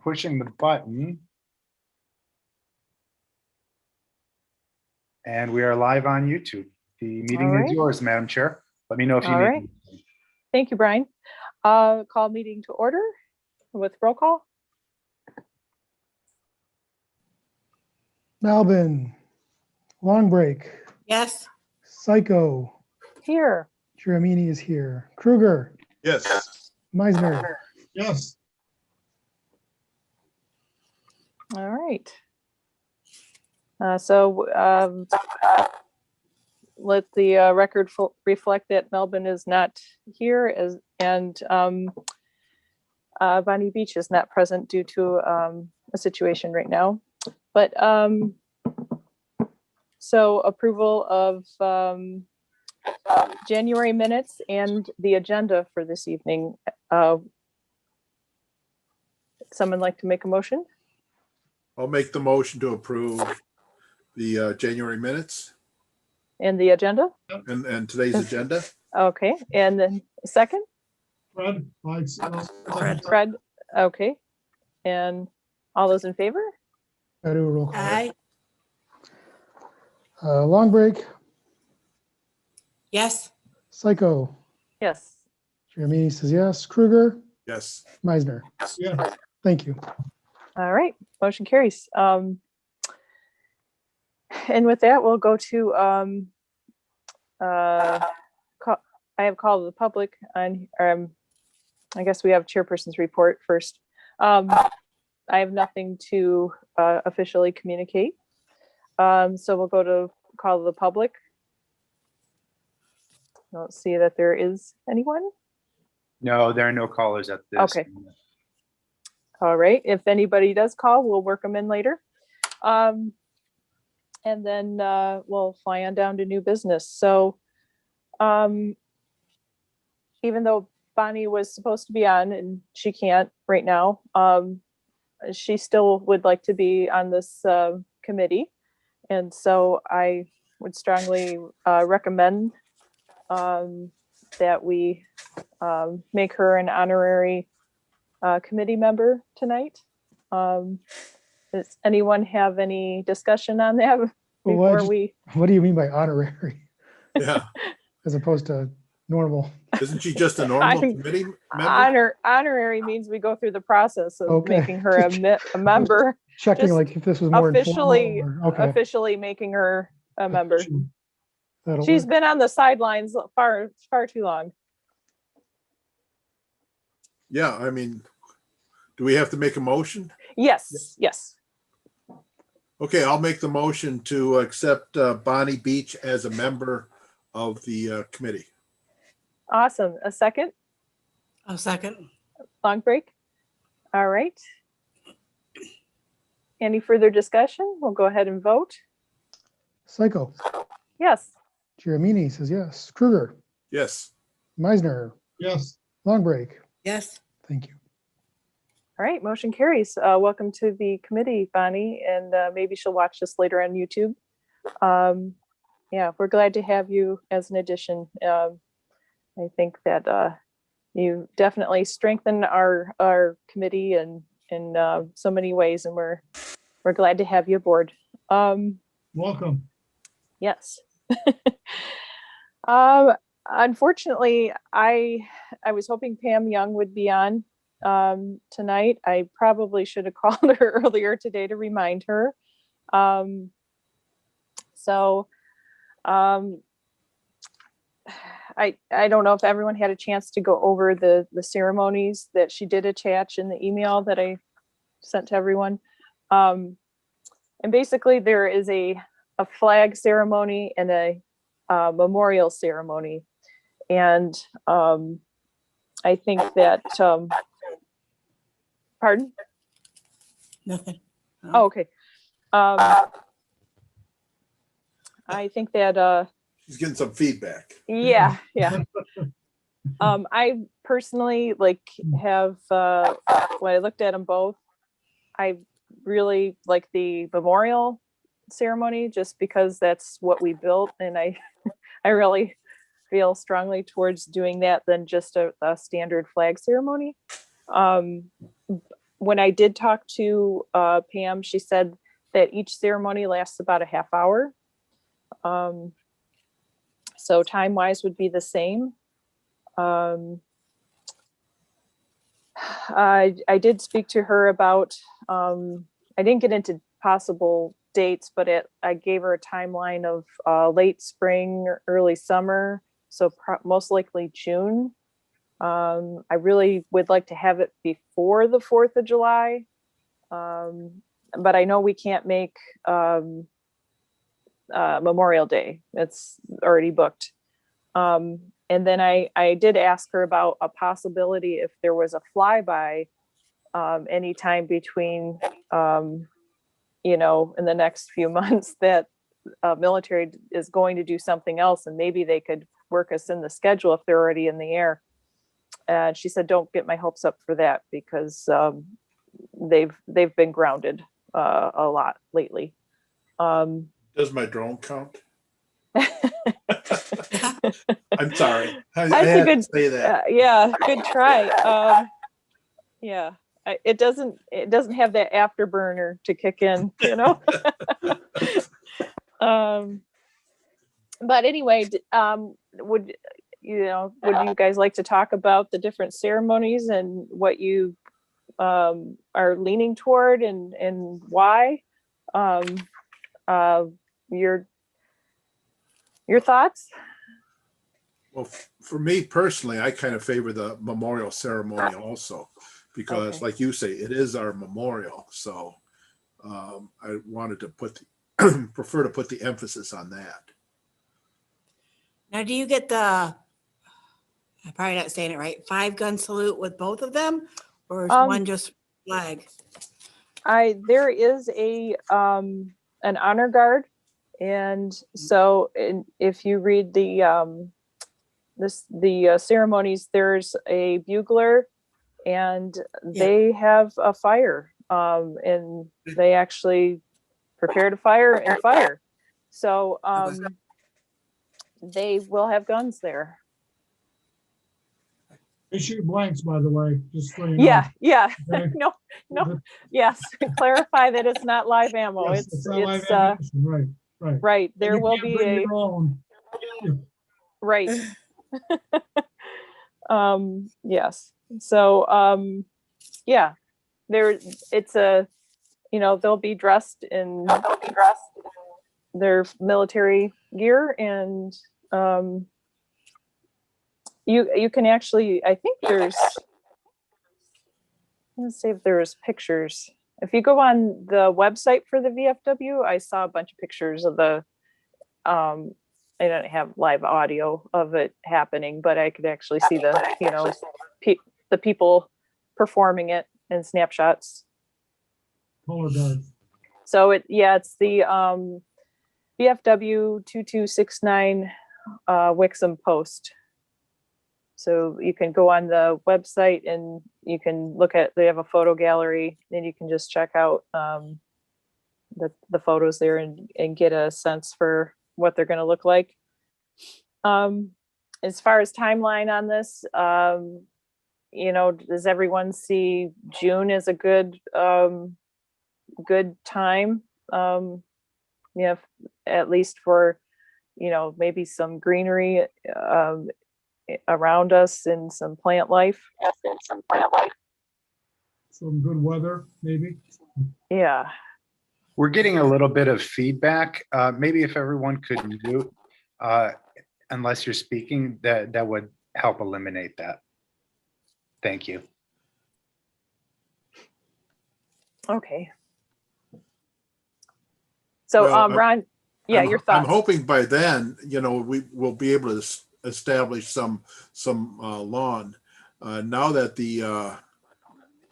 pushing the button. And we are live on YouTube. The meeting is yours, Madam Chair. Let me know if you need anything. Thank you, Brian. Call meeting to order with roll call. Malbin, Long Break, Yes. Psycho, Here. Giramini is here. Kruger, Yes. Meisner, Yes. All right. Let the record reflect that Melbourne is not here and Bonnie Beach is not present due to a situation right now. But so approval of January minutes and the agenda for this evening. Someone like to make a motion? I'll make the motion to approve the January minutes And the agenda? and today's agenda. Okay, and then second? Fred. Fred, okay. And all those in favor? I do a roll call. Aye. Long Break, Yes. Psycho, Yes. Giramini says yes. Kruger, Yes. Meisner. Yes. Thank you. All right, motion carries. And with that, we'll go to, I have called the public on, I guess we have chairperson's report first. I have nothing to officially communicate. So we'll go to call the public. I don't see that there is anyone. No, there are no callers at this. Okay. All right, if anybody does call, we'll work them in later. And then we'll fly on down to new business. So even though Bonnie was supposed to be on and she can't right now, she still would like to be on this committee. And so I would strongly recommend that we make her an honorary committee member tonight. Does anyone have any discussion on that before What do you mean by honorary Yeah. as opposed to normal? Isn't she just a normal committee member? Honorary means we go through the process of Okay. making her a member, Checking Just like if this was more officially informal or- okay. officially making her a member. That'll She's work. been on the sidelines far too long. Yeah, I mean, do we have to make a motion? Yes, yes. Okay, I'll make the motion to accept Bonnie Beach as a member of the committee. Awesome. A second? A second. Long break? All right. Any further discussion? We'll go ahead and vote. Psycho, Yes. Giramini says yes. Kruger, Yes. Meisner, Yes. Long Break. Yes. Thank you. All right, motion carries. Welcome to the committee, Bonnie, and maybe she'll watch this later on YouTube. Yeah, we're glad to have you as an addition. I think that you definitely strengthen our committee in so many ways, and we're glad to have you aboard. Welcome. Yes. Unfortunately, I was hoping Pam Young would be on tonight. I probably should have called her earlier today to remind her. I don't know if everyone had a chance to go over the ceremonies that she did attach in the email that I sent to everyone. And basically there is a flag ceremony and a memorial ceremony. And I think that, pardon? Nothing. Oh, okay. I think that, She's getting some feedback. yeah. I personally have, when I looked at them both, I really like the memorial ceremony just because that's what we built. And I really feel strongly towards doing that than just a standard flag ceremony. when I did talk to Pam, she said that each ceremony lasts about a half hour. So time-wise would be the same. I did speak to her about, I didn't get into possible dates, but I gave her a timeline of late spring, or early summer, so most likely June. I really would like to have it before the 4th of July, but I know we can't make Memorial Day. It's already booked. And then I did ask her about a possibility if there was a flyby anytime between, you know, in the next few months that military is going to do something else, and maybe they could work us in the schedule if they're already in the air. And she said, don't get my hopes up for that, because they've been grounded a lot lately. Does my drone count? I'm sorry. I That's a had good, to say that. yeah, good try. Yeah, it doesn't have that afterburner to kick in, you know. But anyway, would you guys like to talk about the different ceremonies and what you are leaning toward and why? Your thoughts? Well, for me personally, I kind of favor the memorial ceremony also, because Okay. like you say, it is our memorial. So I wanted to prefer to put the emphasis on that. Now, do you get I'm probably not saying it right, 5-gun salute with both of them? Or is one just flag? There is an honor guard, and so if you read the ceremonies, there's a bugler, and they have a fire, and they actually prepare to fire and fire. So they will have guns there. They shoot blanks, by the way, just so you know. Yeah. Okay. No. Yes. Clarify that it's not live ammo. Yes, It's not live ammunition. Right. right. And There you will can't be bring a your own. right. Yes. So yeah, they'll be dressed in their military gear, and you can actually, I think let's see if there's pictures. If you go on the website for the VFW, I saw a bunch of pictures of the I don't have live audio of it happening, but I could actually see the people performing it in snapshots. Color guards. So it's the VFW 2269 Wixom Post. So you can go on the website and you can they have a photo gallery, and you can just check out the photos there and get a sense for what they're going to look like. As far as timeline on this, does everyone see June as a good time? At least for, maybe some greenery around us and some plant life. Some good weather, maybe. Yeah. We're getting a little bit of feedback. Maybe if everyone could mute, unless you're speaking, that would help eliminate that. Thank you. Okay. So, Well, Ron, your thoughts. I'm hoping by then, we will be able to establish some lawn. Now that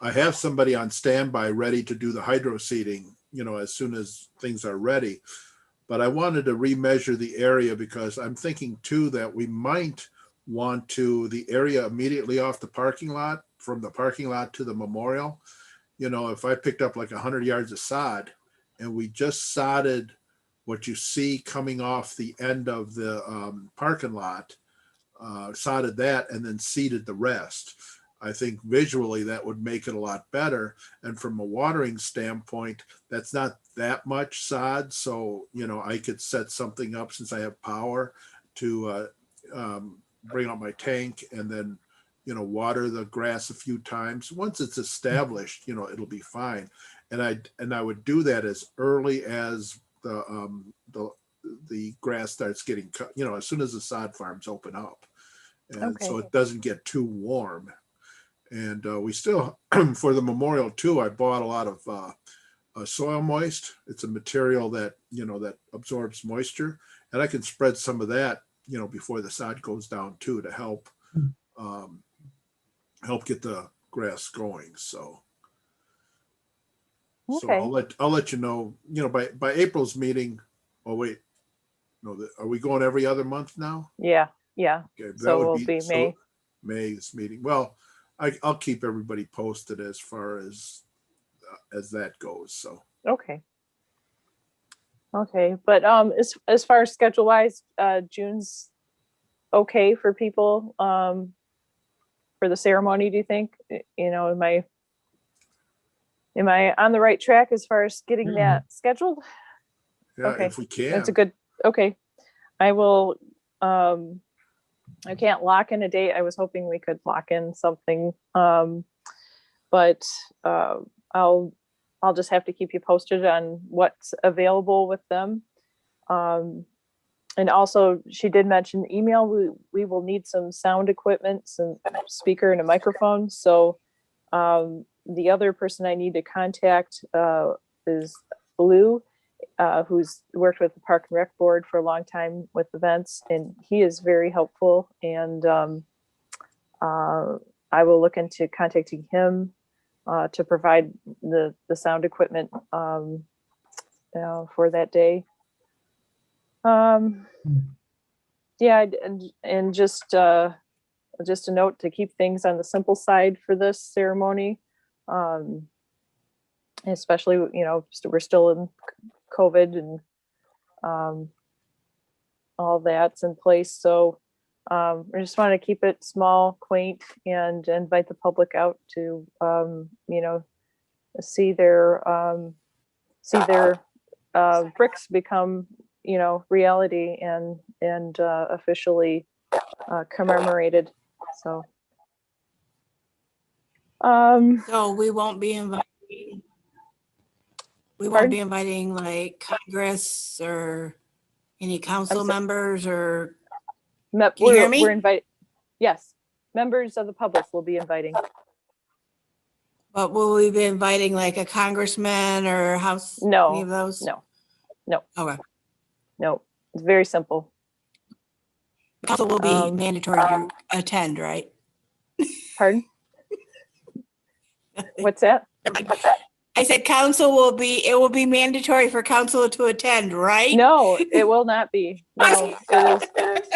I have somebody on standby ready to do the hydro seeding, as soon as things are ready. But I wanted to remeasure the area, because I'm thinking too that we might want the area immediately off the parking lot, from the parking lot to the memorial. If I picked up like 100 yards of sod and we just sodded what you see coming off the end of the parking lot, sodded that and then seeded the rest. I think visually that would make it a lot better. And from a watering standpoint, that's not that much sod. So, I could set something up since I have power to bring out my tank and then, water the grass a few times. Once it's established, it'll be fine. And I would do that as early as the grass starts getting cut, as soon as the sod farms open up. And so Okay. it doesn't get too warm. And we still, for the memorial too, I bought a lot of soil moist. It's a material that, that absorbs moisture. And I can spread some of that, before the sod goes down too, to help get the grass going. So Okay. I'll let you know, by April's meeting. Oh, wait, no, are we going every other month now? Yeah. Okay, So we'll be May. May's meeting. Well, I'll keep everybody posted as far as that goes. So Okay. But as far as schedule wise, June's okay for people for the ceremony, do you think? Am I on the right track as far as getting that scheduled? yeah, Okay. if we can. That's a good, okay. I will, I can't lock in a date. I was hoping we could lock in something. But I'll just have to keep you posted on what's available with them. And also she did mention email. We will need some sound equipment, some speaker and a microphone. So the other person I need to contact is Lou, who's worked with the Park and Rec Board for a long time with events, and he is very helpful. And I will look into contacting him to provide the sound equipment for that day. Yeah, and just a note to keep things on the simple side for this ceremony, especially we're still in COVID and all that's in place. So I just want to keep it small, quaint, and invite the public out to see their bricks become reality and officially commemorated. So So we won't be inviting. We won't Pardon? be inviting like Congress or any council so- members or. we're Can you hear me? invited. Yes, members of the public will be inviting. But will we be inviting like a congressman or house? No, Any of those? no. Okay. No, it's very simple. Council will be mandatory to attend, right? Pardon? What's that? I said it will be mandatory for council to attend, right? No, it will not be. No, it is.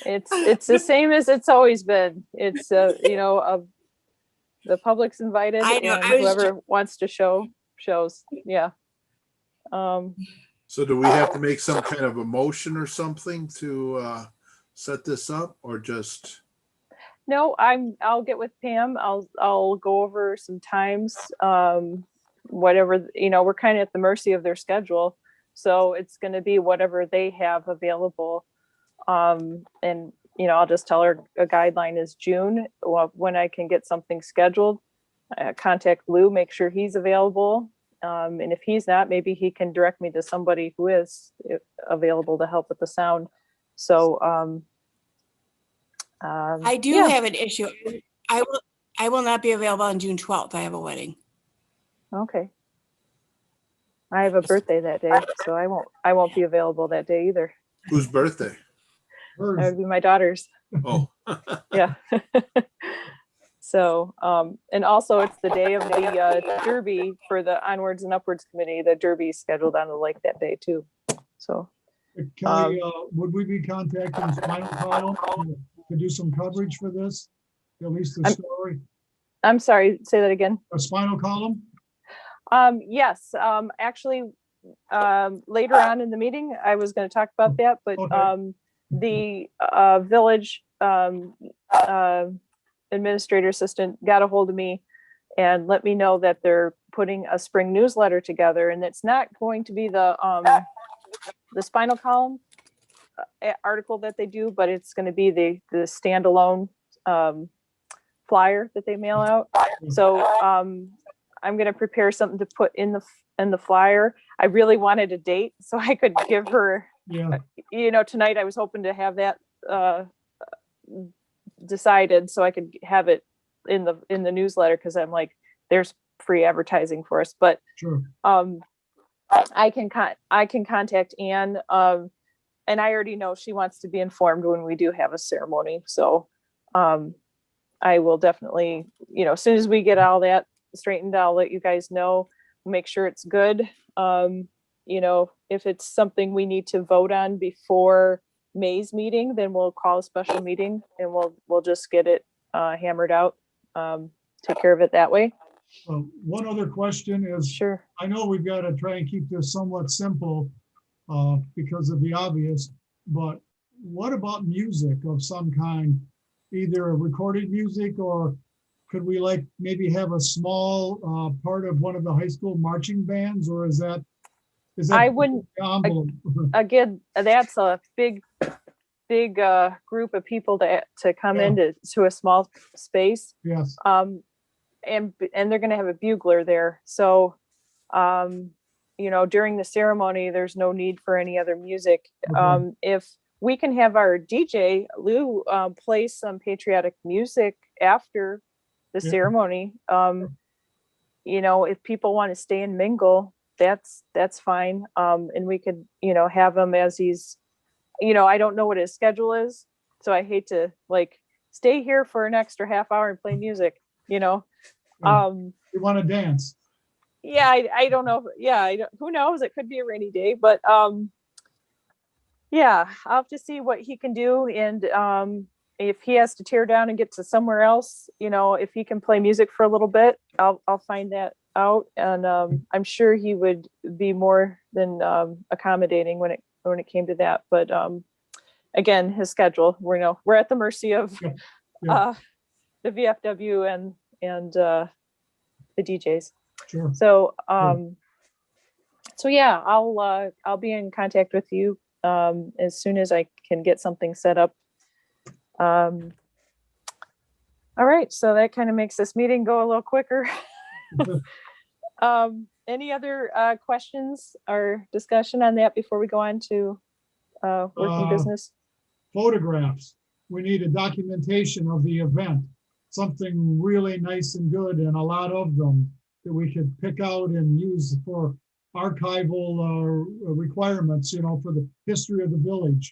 It's the same as it's always been. It's the public's invited, I know, and I was whoever wants to shows. Yeah. So do we have to make some kind of a motion or something to set this up, or just? No, I'll get with Pam. I'll go over some times. Whatever, we're kind of at the mercy of their schedule. So it's going to be whatever they have available. And I'll just tell her a guideline is June. When I can get something scheduled, contact Lou, make sure he's available. And if he's not, maybe he can direct me to somebody who is available to help with the sound. So I do have an issue. I will not be available on June 12th. I have a wedding. Okay. I have a birthday that day, so I won't be available that day either. Whose birthday? That would be my daughter's. Oh, Yeah. So, and also it's the day of the Derby for the Onwards and Upwards Committee. The Derby is scheduled on the lake that day too. So, Kelly, would we be contacting Spinal Column to do some coverage for this? At least the story? I'm sorry, say that again. A Spinal Column? Yes, actually, later on in the meeting, I was going to talk about that, but Okay. the village administrator assistant got a hold of me and let me know that they're putting a spring newsletter together, and it's not going to be the spinal column article that they do, but it's going to be the standalone flyer that they mail out. So I'm going to prepare something to put in the flyer. I really wanted a date so I could give her, Yeah, tonight I was hoping to have that decided so I could have it in the newsletter, because I'm like, there's free advertising for us. But sure. I can contact Anne, and I already know she wants to be informed when we do have a ceremony. So I will definitely, as soon as we get all that straightened, I'll let you guys know, make sure it's good. If it's something we need to vote on before May's meeting, then we'll call a special meeting and we'll just get it hammered out, take care of it that way. One other question is, Sure. I know we've got to try and keep this somewhat simple because of the obvious, but what about music of some kind? Either recorded music, or could we maybe have a small part of one of the high school marching bands, or is that I wouldn't, envelope? again, that's a big group of people to come Yeah. into a small space. Yes, And they're going to have a bugler there. So, during the ceremony, there's no need for any other music. Okay. If we can have our DJ Lou play some patriotic music after the Yeah. ceremony, if people want to stay and mingle, that's fine. And we could, have him as he's, I don't know what his schedule is, so I hate to stay here for an extra half hour and play music, Yeah. You want to dance? Yeah, I don't know. Yeah, who knows? It could be a rainy day, but yeah, I'll have to see what he can do. And if he has to tear down and get to somewhere else, if he can play music for a little bit, I'll find that out. And I'm sure he would be more than accommodating when it came to that. But again, his schedule, we're at the mercy of Yeah. the VFW and the DJs. Sure. So yeah, I'll be in contact with you as soon as I can get something set up. All right, so that kind of makes this meeting go a little quicker. Any other questions or discussion on that before we go on to working business? Photographs. We need a documentation of the event, something really nice and good, and a lot of them that we could pick out and use for archival requirements, for the history of the village.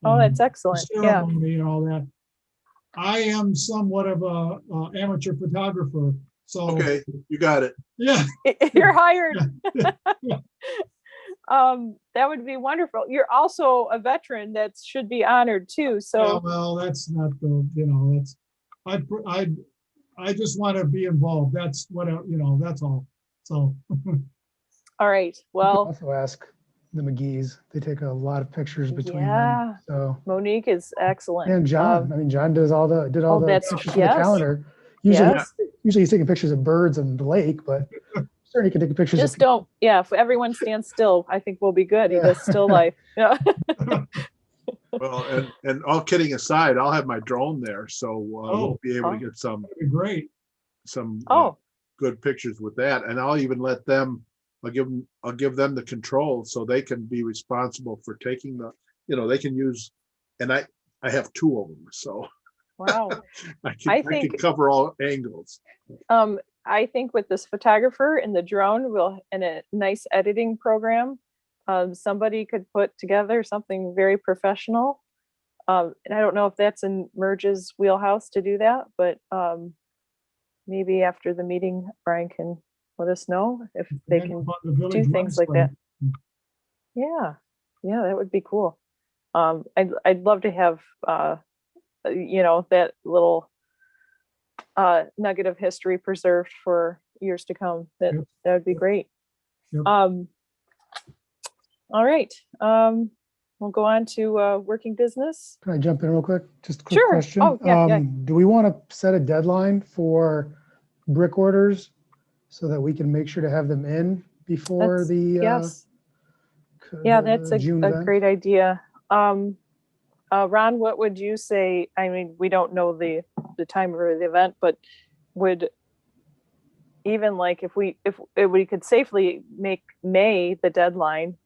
Oh, that's excellent. The Yeah. ceremony and all that. I am somewhat of a amateur photographer, so Okay, you got it. yeah. You're hired. Yeah. That would be wonderful. You're also a veteran that should be honored too. Yeah, So well, that's not that's I just want to be involved. That's what that's all. So all right. Well, Also ask the McGee's. They take a lot of pictures between yeah. them. So, Monique is excellent. and John, John did all the that's- pictures for the yes. calendar. Usually, Yes. usually he's taking pictures of birds and the lake, but certainly he can take pictures Just of don't. Yeah. If everyone stands still, I think we'll be good. He Yeah. does still life. Yeah. Well, and all kidding aside, I'll have my drone there, so we'll be able to get some that'd be great. Oh, good pictures with that, and I'll even let them. I'll give them the control so they can be responsible for taking they can use, and I have two of them, so wow. I I can think- cover all angles. I think with this photographer and the drone and a nice editing program, somebody could put together something very professional. And I don't know if that's in Merge's wheelhouse to do that, but maybe after the meeting, Brian can let us know if they And can about the village do things like that. website. Yeah, that would be cool. I'd love to have that little nugget of history preserved for years to come. That Yep. would be great. Yep. All right. we'll go on to working business. Can I jump in real quick? Just a quick Sure. question. Oh, yeah. Do we want to set a deadline for brick orders so that we can make sure to have them in before That's- the Yes. Yeah, that's a June event? great idea. Ron, what would you say? I mean, we don't know the time of the event, but would even like if we could safely make May the deadline.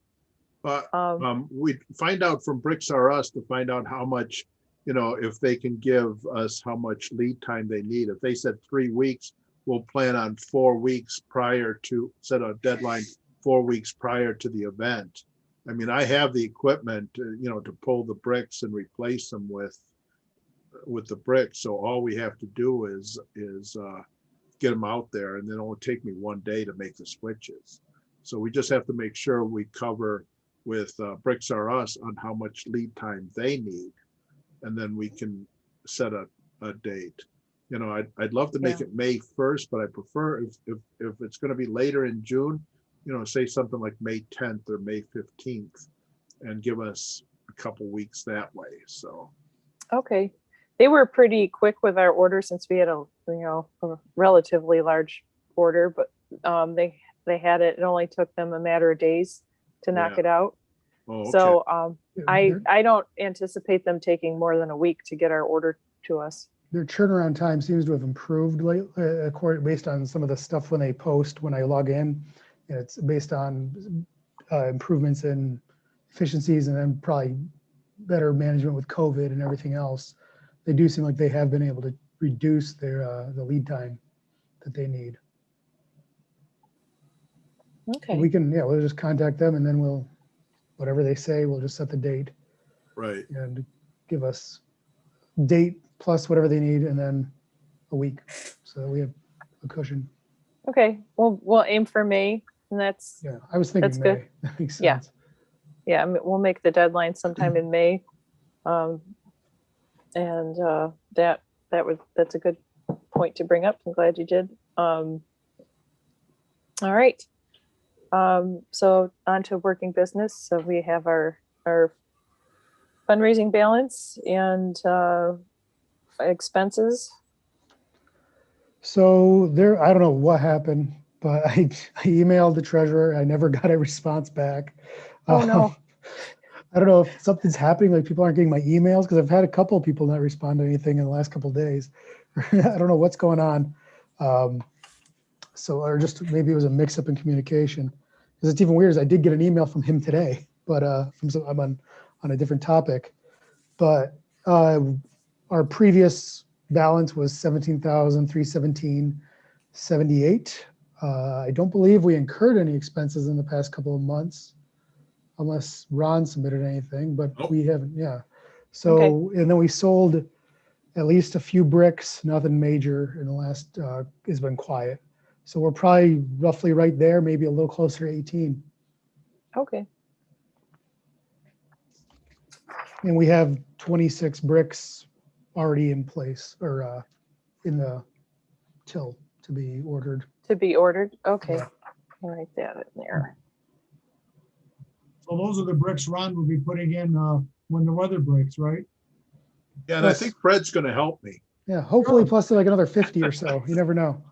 But Um, we find out from Bricks R Us to find out how much, if they can give us how much lead time they need. If they said 3 weeks, we'll plan on 4 weeks prior to set a deadline 4 weeks prior to the event. I mean, I have the equipment, to pull the bricks and replace them with the bricks. So all we have to do is get them out there, and then it'll take me 1 day to make the switches. So we just have to make sure we cover with Bricks R Us on how much lead time they need, and then we can set a date. I'd love to make it May 1st, but I prefer if it's going to be later in June, say something like May 10th or May 15th, and give us a couple weeks that way. So okay. They were pretty quick with our order since we had a relatively large order, but they had it. It only took them a matter of days to knock Yeah. it out. oh, okay. So Yeah, I don't anticipate them taking more than a week to get our order to us. their turnaround time seems to have improved lately, based on some of the stuff when they post, when I log in. And it's based on improvements in efficiencies and then probably better management with COVID and everything else. They do seem like they have been able to reduce their the lead time that they need. Okay. We can, we'll just contact them and then whatever they say, we'll just set the date Right. and give us date plus whatever they need and then a week. So we have a cushion. Okay. We'll aim for May, and that's Yeah, I was thinking That's good. May. That makes Yeah. sense. we'll make the deadline sometime in May. And that's a good point to bring up. I'm glad you did. All right. So on to working business. So we have our fundraising balance and expenses. So I don't know what happened, but I emailed the treasurer. I never got a response back. Oh, no. I don't know if something's happening, like people aren't getting my emails, because I've had a couple of people not respond to anything in the last couple of days. I don't know what's going on. Or just maybe it was a mix up in communication. Because it's even weird is I did get an email from him today, but I'm on a different topic. But our previous balance was 17,317.78. I don't believe we incurred any expenses in the past couple of months, unless Ron submitted anything, but Nope. we haven't, yeah. So, and then we sold at least a few bricks, nothing major in the last, has been quiet. So we're probably roughly right there, maybe a little closer to 18. Okay. And we have 26 bricks already in place or in the till to be ordered. To be ordered. Okay. Yeah. I'll write that in there. So those are the bricks Ron will be putting in when the weather breaks, right? Yeah, and I Yes. think Fred's going to help me. Yeah, hopefully Sure. plus like another 50 or so. You never know.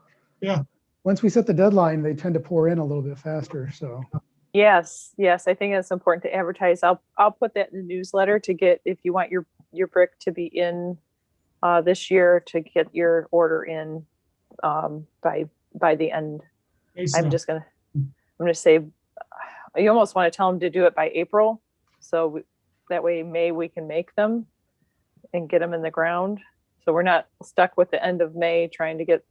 Yeah. Once we set the deadline, they tend to pour in a little bit faster. So Yes. I think it's important to advertise. I'll put that in the newsletter to get, if you want your brick to be in this year, to get your order in by the end. I'm gonna say, you almost want to tell them to do it by April. So that way May we can make them and get them in the ground. So we're not stuck with the end of May trying to get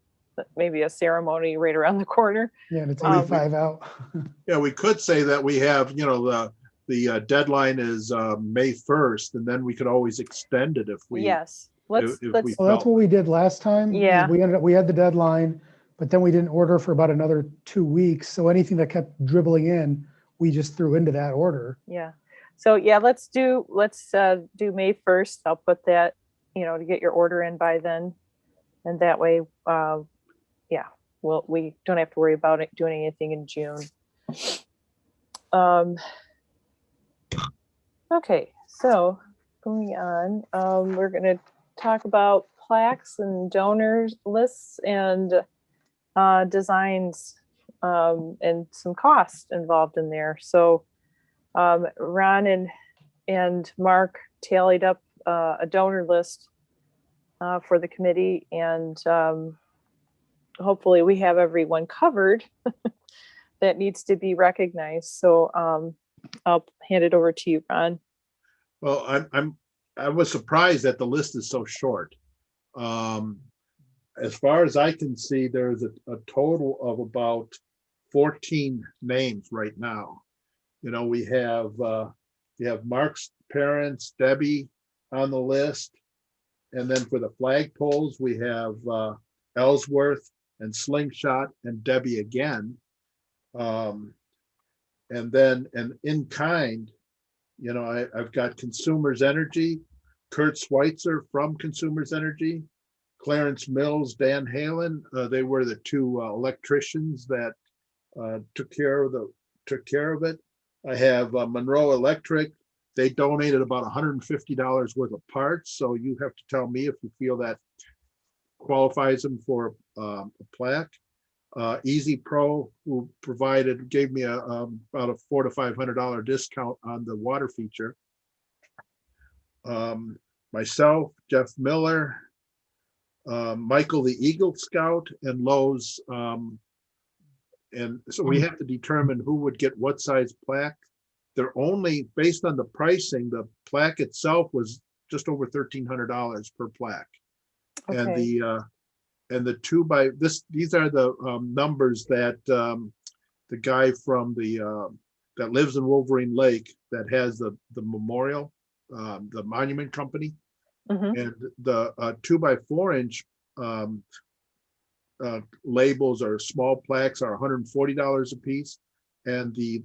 maybe a ceremony right around the corner. yeah, and it's Um, 85 out. Yeah, we could say that we have, the deadline is May 1st, and then we could always extend it if we. Yes. Let's if let's we- Well, that's what we did last time. is Yeah. We had the deadline, but then we didn't order for about another 2 weeks. So anything that kept dribbling in, we just threw into that order. Yeah. So yeah, let's do May 1st. I'll put that, to get your order in by then. And that way, we don't have to worry about it doing anything in June. Okay, so going on, we're gonna talk about plaques and donors lists and designs and some cost involved in there. So Ron and Mark tallied up a donor list for the committee, and hopefully we have everyone covered that needs to be recognized. So I'll hand it over to you, Ron. Well, I was surprised that the list is so short. As far as I can see, there's a total of about 14 names right now. You know, we have Mark's parents, Debbie on the list. And then for the flagpoles, we have Ellsworth and Slingshot and Debbie again. And then an in kind, you know, I've got Consumers Energy, Kurt Schweitzer from Consumers Energy, Clarence Mills, Dan Halen. They were the two electricians that took care of it. I have Monroe Electric. They donated about $150 worth of parts. So you have to tell me if you feel that qualifies them for a plaque. Easy Pro, who gave me about a $400 to $500 discount on the water feature. Myself, Jeff Miller, Michael the Eagle Scout, and Lowe's. And so we have to determine who would get what size plaque. They're only based on the pricing. The plaque itself was just over $1,300 per plaque. Okay. And the these are the numbers that the guy from that lives in Wolverine Lake that has the memorial, the monument company, and the 2x4 inch labels or small plaques are $140 a piece, and the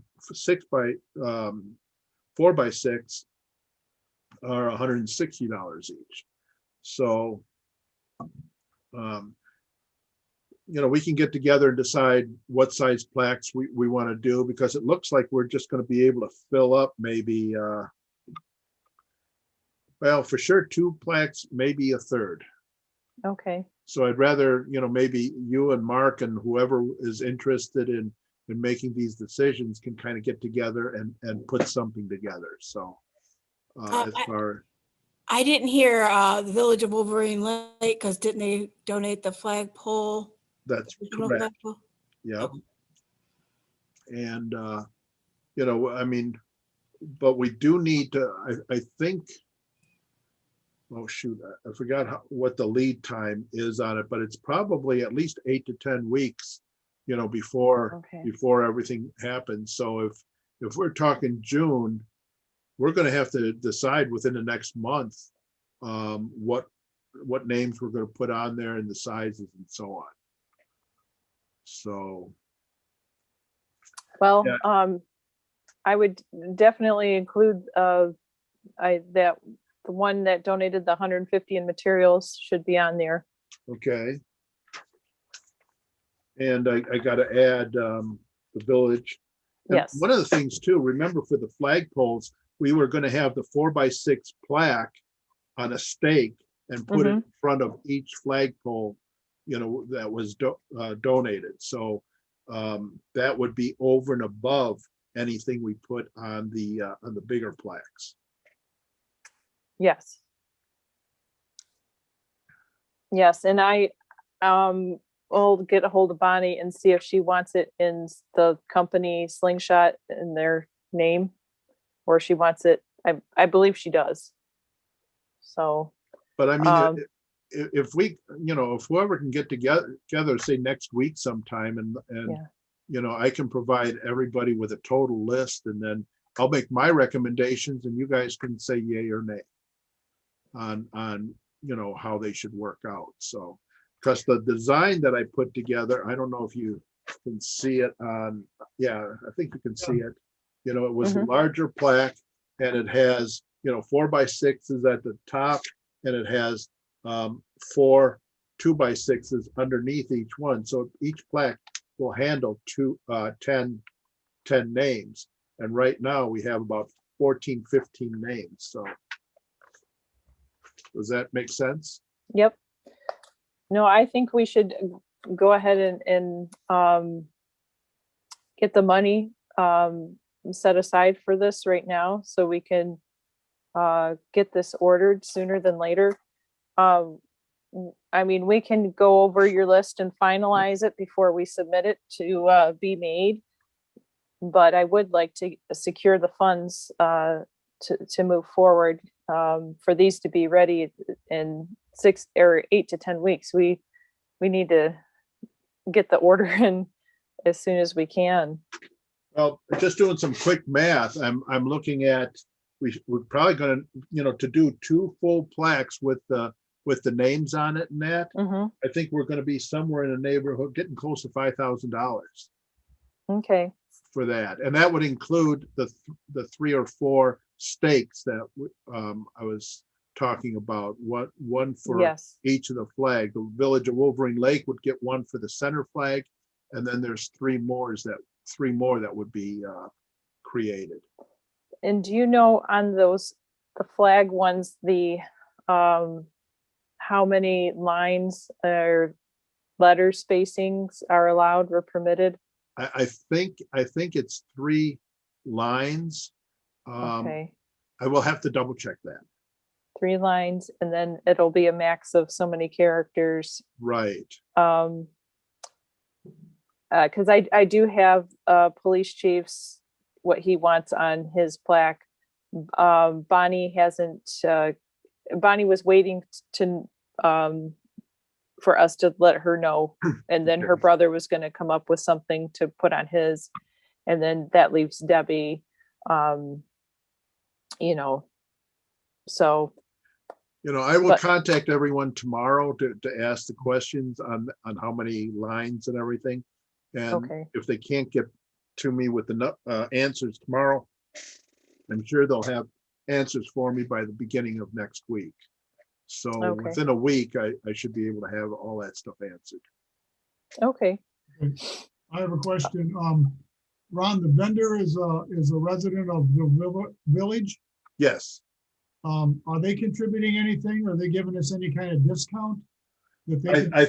4x6 are $160 each. So you know, we can get together and decide what size plaques we want to do, because it looks like we're just going to be able to fill up maybe well, for sure 2 plaques, maybe a third. Okay. So I'd rather, you know, maybe you and Mark and whoever is interested in making these decisions can kind of get together and put something together. So as far I didn't hear the Village of Wolverine Lake, because didn't they donate the flagpole? that's Original correct. flagpole? Yep. And you know, I mean, but we do need to, I think, oh shoot, I forgot what the lead time is on it, but it's probably at least 8 to 10 weeks, you know, before everything happens. So if we're talking June, we're going to have to decide within the next month what names we're going to put on there and the sizes and so on. So Well, yeah. I would definitely include that the one that donated the 150 in materials should be on there. Okay. And I got to add the village. And yes. one of the things too, remember for the flagpoles, we were going to have the 4x6 plaque on a stake and put it in front of each flagpole, you know, that was donated. So that would be over and above anything we put on the bigger plaques. Yes. Yes, and I will get a hold of Bonnie and see if she wants it in the company Slingshot in their name, or she wants it. I believe she does. So. But I mean, if we, you know, if whoever can get together, say next week sometime, and yeah. You know, I can provide everybody with a total list, and then I'll make my recommendations, and you guys can say yay or nay on you know, how they should work out. So, because the design that I put together, I don't know if you can see it on, yeah, I think you can see it. You know, it was a larger plaque, and it has, you know, 4x6s at the top, and it has 4 2x6s underneath each one. So each plaque will handle 10 names. And right now we have about 14, 15 names. So does that make sense? Yep. No, I think we should go ahead and get the money set aside for this right now so we can get this ordered sooner than later. I mean, we can go over your list and finalize it before we submit it to be made. But I would like to secure the funds to move forward for these to be ready in 6 or 8 to 10 weeks. We need to get the order in as soon as we can. Well, just doing some quick math, I'm looking at, we're probably gonna, to do 2 full plaques with the names on it and that, Mhm. I think we're gonna be somewhere in the neighborhood, getting close to $5,000 Okay. for that. And that would include the 3 or 4 stakes that I was talking about, one for Yes. each of the flag. The Village of Wolverine Lake would get one for the center flag, and then there's 3 more that would be created. And do you know on those, the flag ones, the how many lines or letter spacings are allowed or permitted? I think it's 3 lines. Okay, I will have to double check that. 3 lines, and then it'll be a max of so many characters. Right. Because I do have police chief's what he wants on his plaque. Bonnie hasn't. Bonnie was waiting to for us to let her know, and then her brother was going to come up with something to put on his, and then that leaves Debbie. So. I will But- contact everyone tomorrow to ask the questions on how many lines and everything. And Okay. if they can't get to me with the answers tomorrow, I'm sure they'll have answers for me by the beginning of next week. So Okay. within a week, I should be able to have all that stuff answered. Okay. I have a question. Ron, the vendor is a resident of the village. Yes. Are they contributing anything? Are they giving us any kind of discount? That they can- I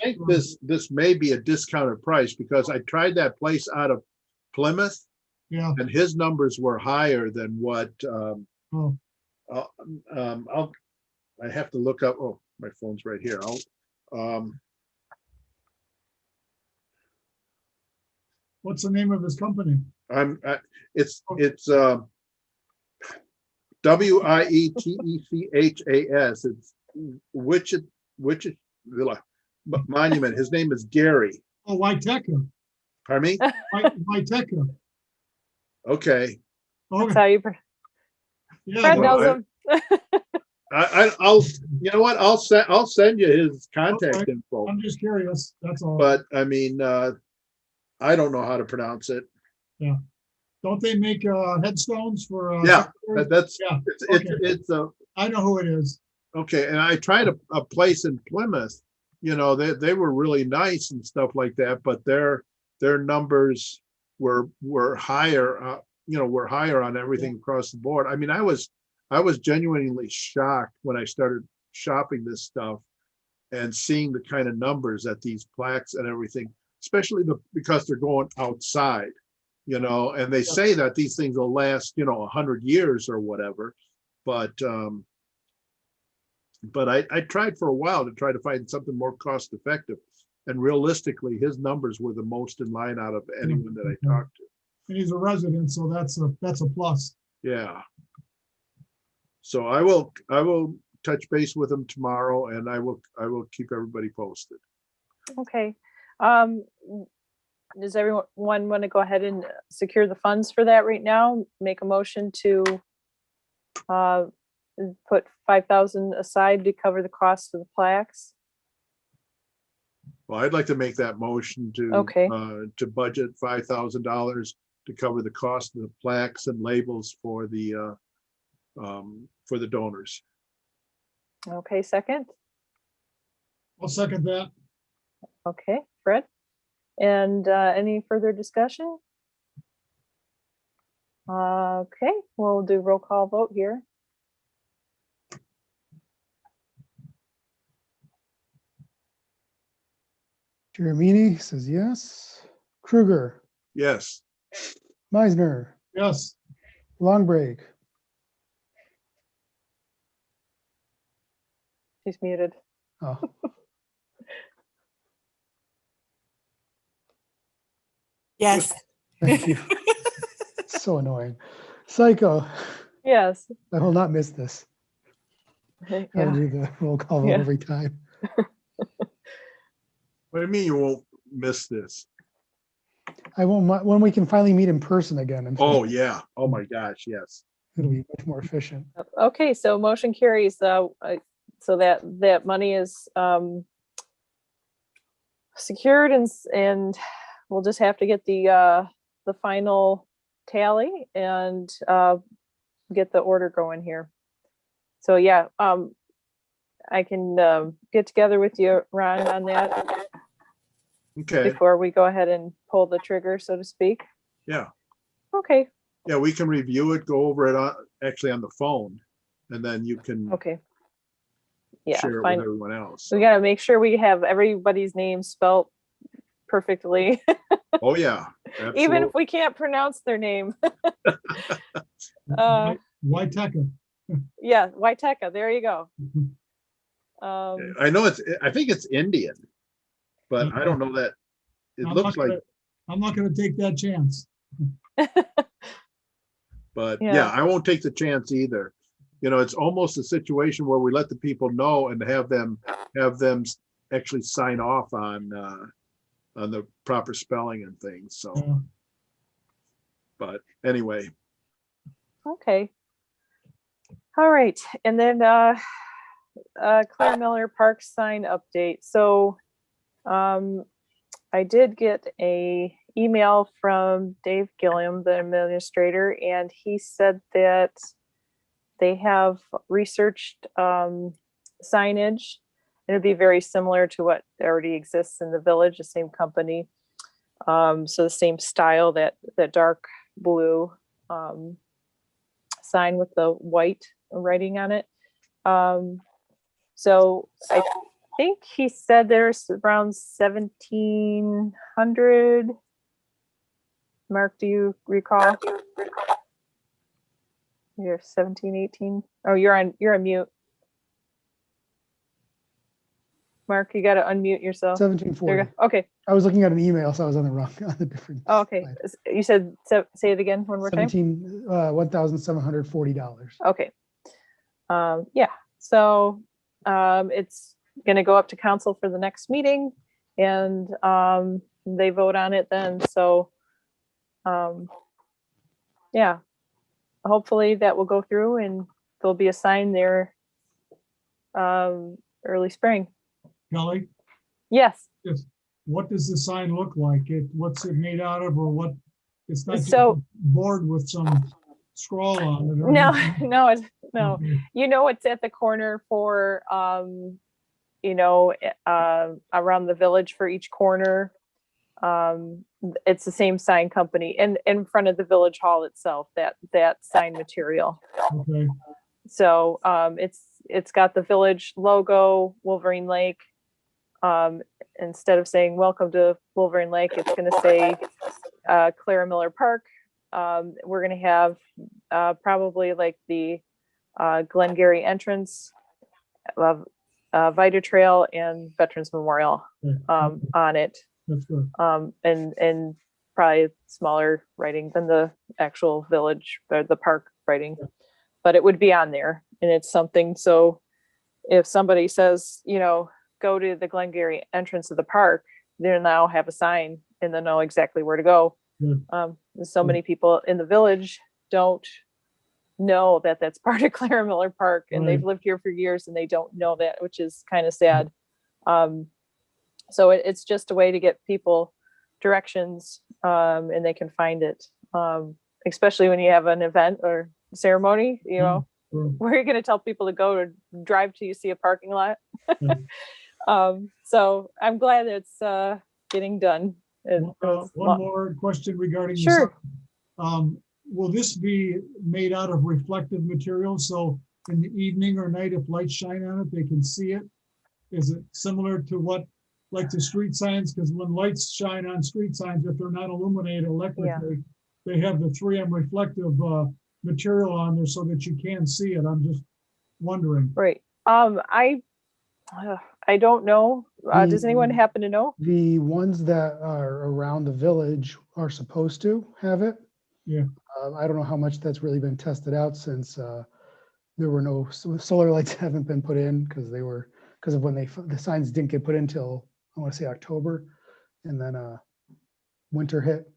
think this may be a discounted price because I tried that place out of Plymouth Yeah, and his numbers were higher than what oh, I have to look up. Oh, my phone's right here. what's the name of his company? It's WIETECHAS. It's Wichita Monument. His name is Gary. Oh, Waiteka. Pardon me? Waiteka. Okay. That's Okay, how you. yeah, Fred well, knows him. I'll you know what? I'll send you his contact Okay. info. I'm just curious, that's all. But I mean, I don't know how to pronounce it. Don't they make headstones for? Yeah, cemeteries? that's Yeah, it's a I know who it is. okay. And I tried a place in Plymouth. They were really nice and stuff like that, but their numbers were higher. Were higher on everything across the board. I mean, I was genuinely shocked when I started shopping this stuff and seeing the kind of numbers that these plaques and everything, especially because they're going outside, and they say that these things will last, 100 years or whatever. But I tried for a while to try to find something more cost effective. And realistically, his numbers were the most in line out of anyone that I talked to. And he's a resident, so that's a plus. Yeah. So I will touch base with him tomorrow and I will keep everybody posted. Okay. Does everyone want to go ahead and secure the funds for that right now? Make a motion to put 5,000 aside to cover the cost of the plaques? Well, I'd like to make that motion Okay. To budget $5,000 to cover the cost of the plaques and labels for the donors. Okay, second. I'll second that. Okay, Fred. And any further discussion? Okay, we'll do roll call vote here. Jeremini says yes. Kruger, Yes. Meisner, Yes, Long Break, She's muted. oh, Yes. thank you. So annoying. Psycho, Yes. I will not miss this. Gotta Yeah. do the roll call vote Yeah. every time. What do you mean you won't miss this? I won't, when we can finally meet in person again. I'm Oh, sure yeah. Oh, my gosh, yes. it'll be much more efficient. Okay, so motion carries, so that money is secured and we'll just have to get the final tally and get the order going here. So yeah, I can get together with you, Ron, on that Okay, before we go ahead and pull the trigger, so to speak. yeah. Okay, Yeah, we can review it, go over it actually on the phone, and then you can okay. Yeah, share it fine. with everyone else. We gotta make sure we have everybody's name spelt perfectly, Oh, yeah. even Absolutely. if we can't pronounce their name. Uh, Waiteka. Yeah, Waiteka, there you go. I know I think it's Indian, but I don't know that. It looks like, I'm not gonna take that chance. but Yeah. yeah, I won't take the chance either. You know, it's almost a situation where we let the people know and have them actually sign off on the proper spelling and things. So, Yeah. but anyway, Okay. All right, and then Claire Miller Park sign update. So I did get a email from Dave Gilliam, the administrator, and he said that they have researched signage. It'd be very similar to what already exists in the village, the same company. So the same style, that dark blue sign with the white writing on it. So I think he said there's around 1,700. Mark, do you recall? You're 17, 18. Oh, you're on mute. Mark, you got to unmute yourself. There you 1740. go. Okay. I was looking at an email, so I was on the different. Oh, okay. slide. You said, say it again one more time. $1,740. Okay. Yeah. So it's going to go up to council for the next meeting, and they vote on it then. So yeah, hopefully that will go through, and there'll be a sign there early spring. Kelly, Yes. what does the sign look like? What's it made out of, or what? It's not just So- a board with some scroll on it. or No, anything? no, no. Okay. You know, it's at the corner for around the village for each corner. It's the same sign company, and in front of the village hall itself, that sign material. Okay, So it's got the village logo, Wolverine Lake. Instead of saying welcome to Wolverine Lake, it's going to say Clara Miller Park. We're going to have probably like the Glengarry entrance, Vita Trail, and Veterans Memorial on it. that's good. And probably smaller writing than the actual village or the park writing, but it would be on there, and it's something. So if somebody says, go to the Glengarry entrance of the park, they now have a sign and they know exactly where to go. Good. So many people in the village don't know that that's part of Clara Miller Park, and they've Right. lived here for years and they don't know that, which is kind of sad. So it's just a way to get people directions, and they can find it, especially when you have an event or ceremony, Sure. where are you going to tell people to go to drive till you see a parking lot? Yeah. So I'm glad it's getting done. One more question regarding the Sure. sign. will this be made out of reflective material? So in the evening or night, if lights shine on it, they can see it? Is it similar to what, like the street signs? Because when lights shine on street signs, if they're not illuminated electrically, they have the 3M reflective material on there so that you can see it. I'm just wondering. Right. I don't know. Does anyone The- happen to know? The ones that are around the village are supposed to have it. Yeah. I don't know how much that's really been tested out since there were no solar lights haven't been put in because of when the signs didn't get put in till, I want to say October, and then winter hit.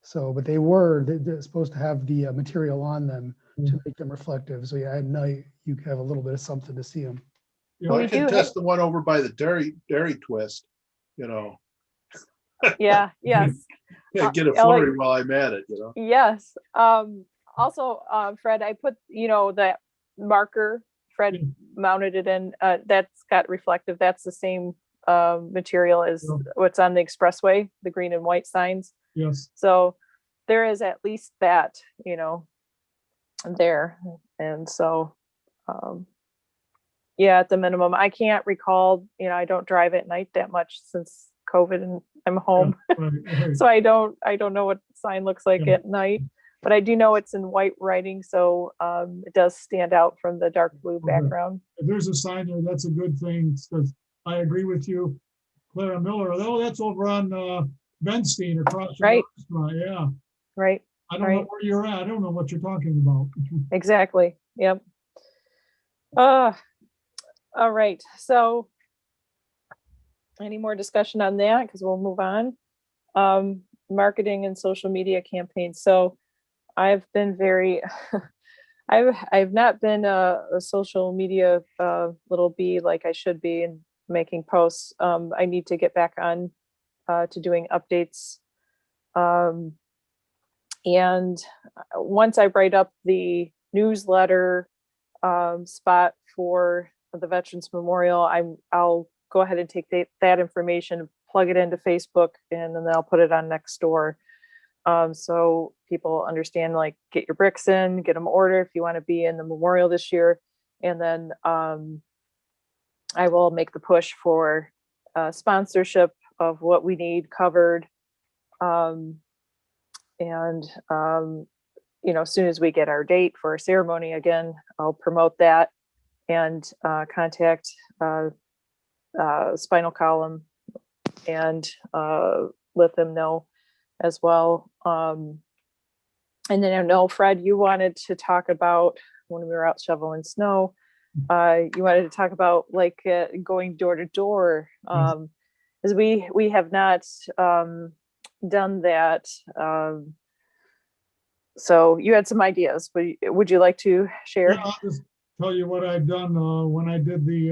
So, but they're supposed to have the material on them to make them reflective. So yeah, at night you can have a little bit of something to see them. Yeah. Well, We I can do test the one over by the dairy twist, you know, Yeah. Yes. get a Ellie- flurry while I'm at it, you know. Yes. Also, Fred, I put, that marker, Fred Mm. mounted it in, that's got reflective. That's the same material as Yeah. what's on the expressway, the green and white signs. Yes. So there is at least that, there. And so, yeah, at the minimum, I can't recall, I don't drive at night that much since COVID and I'm home. Right, right. So I don't know what the sign looks like Yeah. at night, but I do know it's in white writing. So it does stand out from the dark blue Okay. background. If there's a sign there, that's a good thing, because I agree with you, Clara Miller. Oh, that's over on Benstein across from the Right. restaurant. Yeah. Right. I don't know Right. where you're at. I don't know what you're talking about. Exactly. Yep. All right. So any more discussion on that? Because we'll move on. Marketing and social media campaigns. So I've been very, I've not been a social media little bee like I should be in making posts. I need to get back on to doing updates. And once I write up the newsletter spot for the Veterans Memorial, I'll go ahead and take that information, plug it into Facebook, and then I'll put it on Nextdoor. So people understand, like, get your bricks in, get them ordered if you want to be in the memorial this year. And then I will make the push for sponsorship of what we need covered. As soon as we get our date for our ceremony, again, I'll promote that and contact Spinal Column and let them know as well. And then I know, Fred, you wanted to talk about, when we were out shoveling snow, you wanted to talk about going door to door, because we have not done that. So you had some ideas, but would you like to share? Yeah, I'll just tell you what I've done when I did the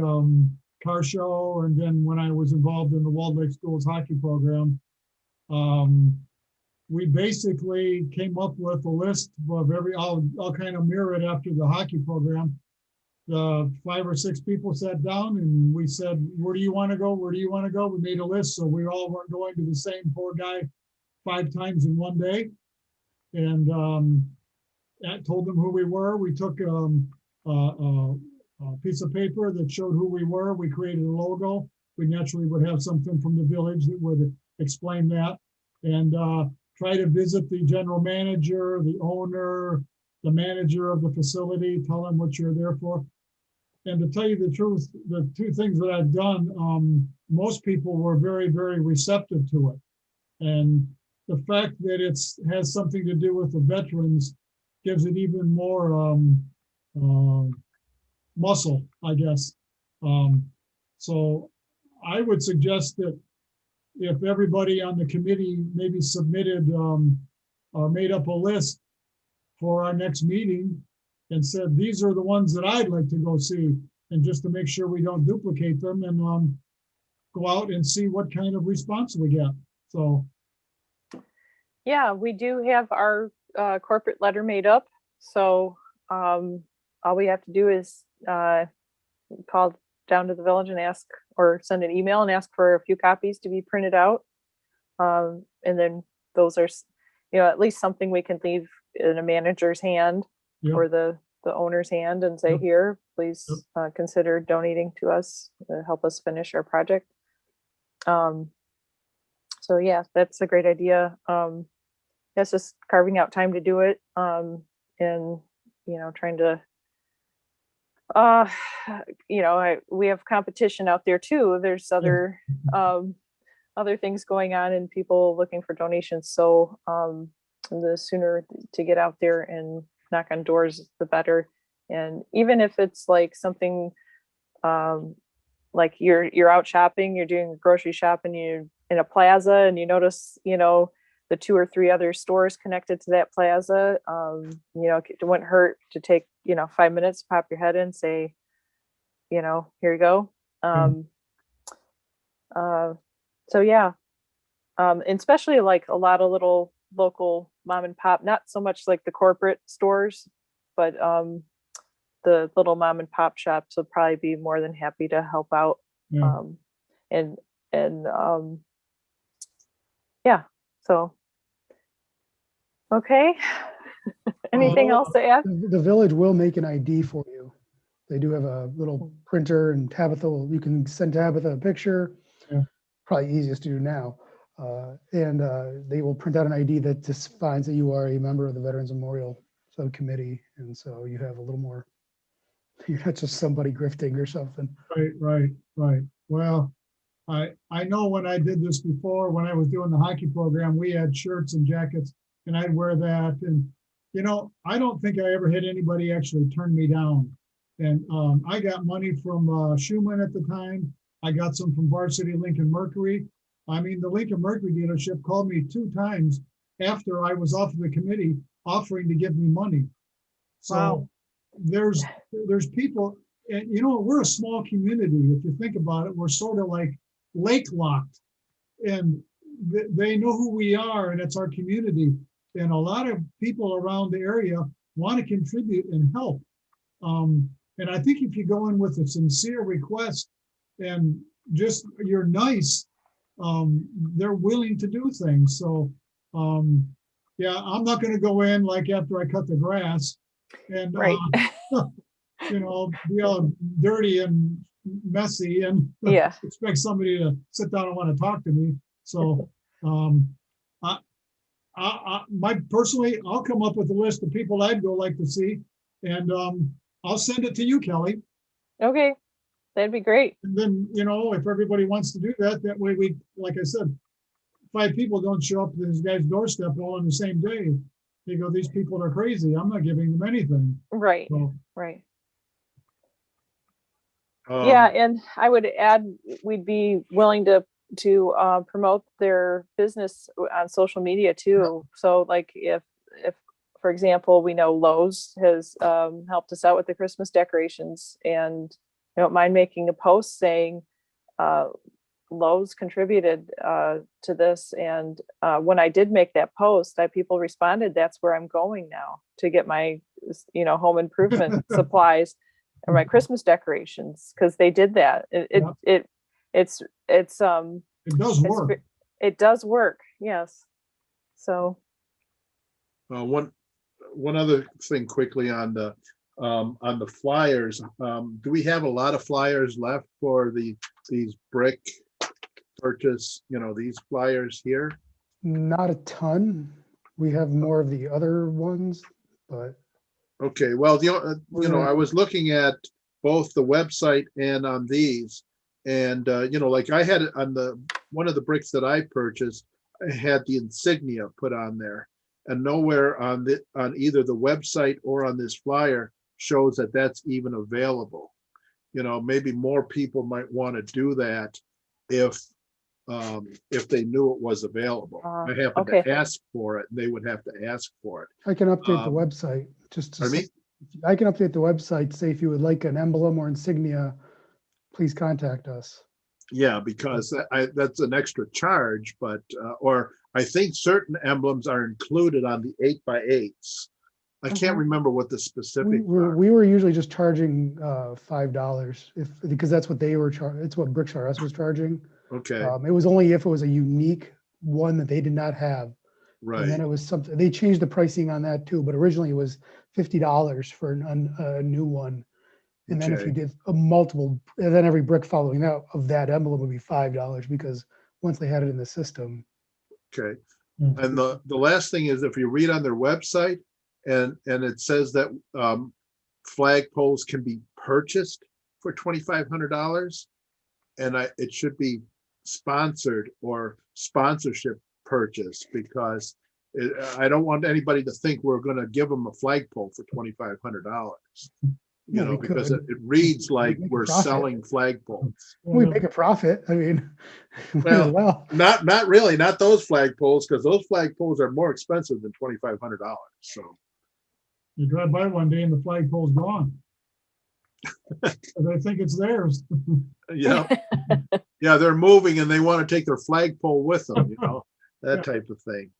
car show, and then when I was involved in the Walled Lake Schools hockey program. We basically came up with a list of I'll kind of mirror it after the hockey program. 5 or 6 people sat down and we said, where do you want to go? Where do you want to go? We made a list, so we all weren't going to the same poor guy 5 times in one day. And told them who we were. We took a piece of paper that showed who we were. We created a logo. We naturally would have something from the village that would explain that, and try to visit the general manager, the owner, the manager of the facility, tell them what you're there for. And to tell you the truth, the 2 things that I've done, most people were very, very receptive to it. And the fact that has something to do with the veterans gives it even more muscle, I guess. So I would suggest that if everybody on the committee maybe submitted or made up a list for our next meeting and said, these are the ones that I'd like to go see, and just to make sure we don't duplicate them, and go out and see what kind of response we get. So Yeah, we do have our corporate letter made up. So all we have to do is call down to the village and ask, or send an email and ask for a few copies to be printed out. And then those are, at least something we can leave in a manager's hand Yep. or the owner's hand and say, Yep. here, please consider donating to us to help us finish our project. So yeah, that's a great idea. That's just carving out time to do it. And, trying to, we have competition out there too. There's other things going on and people looking for donations. So the sooner to get out there and knock on doors, the better. And even if it's like something like you're out shopping, you're doing grocery shopping, you're in a plaza and you notice, the 2 or 3 other stores connected to that plaza, it wouldn't hurt to take, 5 minutes, pop your head in, say, here you go. So yeah, and especially like a lot of little local mom and pop, not so much like the corporate stores, but the little mom and pop shops will probably be more than happy to help out. Yeah. Yeah, so okay. Anything else to add? The village will make an ID for you. They do have a little printer, and Tabitha you can send Tabitha a picture. Yeah. Probably easiest to do now. And they will print out an ID that just finds that you are a member of the Veterans Memorial Subcommittee. And so you have a little more, you're not just somebody grifting or something. Right. Well, I know when I did this before, when I was doing the hockey program, we had shirts and jackets and I'd wear that. And, I don't think I ever had anybody actually turn me down. And I got money from Schumann at the time. I got some from Varsity Lincoln Mercury. I mean, the Lincoln Mercury dealership called me 2 times after I was off of the committee offering to give me money. So Wow. there's people, and we're a small community. If you think about it, we're sort of like lake locked, and they know who we are, and it's our community. And a lot of people around the area want to contribute and help. And I think if you go in with a sincere request and just you're nice, they're willing to do things. So yeah, I'm not going to go in like after I cut the grass and Right. be all dirty and messy and Yeah. expect somebody to sit down and want to talk to me. So personally, I'll come up with a list of people I'd go like to see, and I'll send it to you, Kelly. Okay, that'd be great. And then, if everybody wants to do that, that way we, like I said, 5 people don't show up to this guy's doorstep all on the same day. They go, these people are crazy. I'm not giving them anything. Right. So, Right. Yeah, and I would add, we'd be willing to promote their business on social media too. So like if for example, we know Lowe's has helped us out with the Christmas decorations, and I don't mind making a post saying Lowe's contributed to this. And when I did make that post, people responded, that's where I'm going now to get my home improvement supplies or my Christmas decorations, because they did that. It does work. It does work. Yes. So one other thing quickly on the flyers. Do we have a lot of flyers left for these brick purchase? These flyers here. Not a ton. We have more of the other ones, but okay. Well, I was looking at both the website and on these, and like I had it on one of the bricks that I purchased, I had the insignia put on there, and nowhere on either the website or on this flyer shows that that's even available. Maybe more people might want to do that if they knew it was available. I happened to ask for it, and they would have to ask for it. I can update the website I can update the website, say if you would like an emblem or insignia, please contact us. Yeah, because that's an extra charge, but or I think certain emblems are included on the 8x8s. I can't remember what the specific. We were usually just charging $5 because that's what they were charging. It's what Bricks R Us was charging. Okay. It was only if it was a unique one that they did not have. And then right. it was something, they changed the pricing on that too, but originally it was $50 for a new one. And then if you Okay. did a multiple, and then every brick following that of that emblem would be $5 because once they had it in the system. Okay. Mm. And the last thing is if you read on their website and it says that flagpoles can be purchased for $2,500 and it should be sponsored or sponsorship purchase because I don't want anybody to think we're going to give them a flagpole for $2,500. You Well, know, we because could. it reads like make a we're profit. selling flagpoles. We make a profit. I mean, might as Well, well. not really, not those flagpoles, because those flagpoles are more expensive than $2,500. So You drive by one day and the flagpole's gone. And they think it's theirs. yeah, yeah, they're moving and they want to take their flagpole with them, you know, that Yeah. type of thing.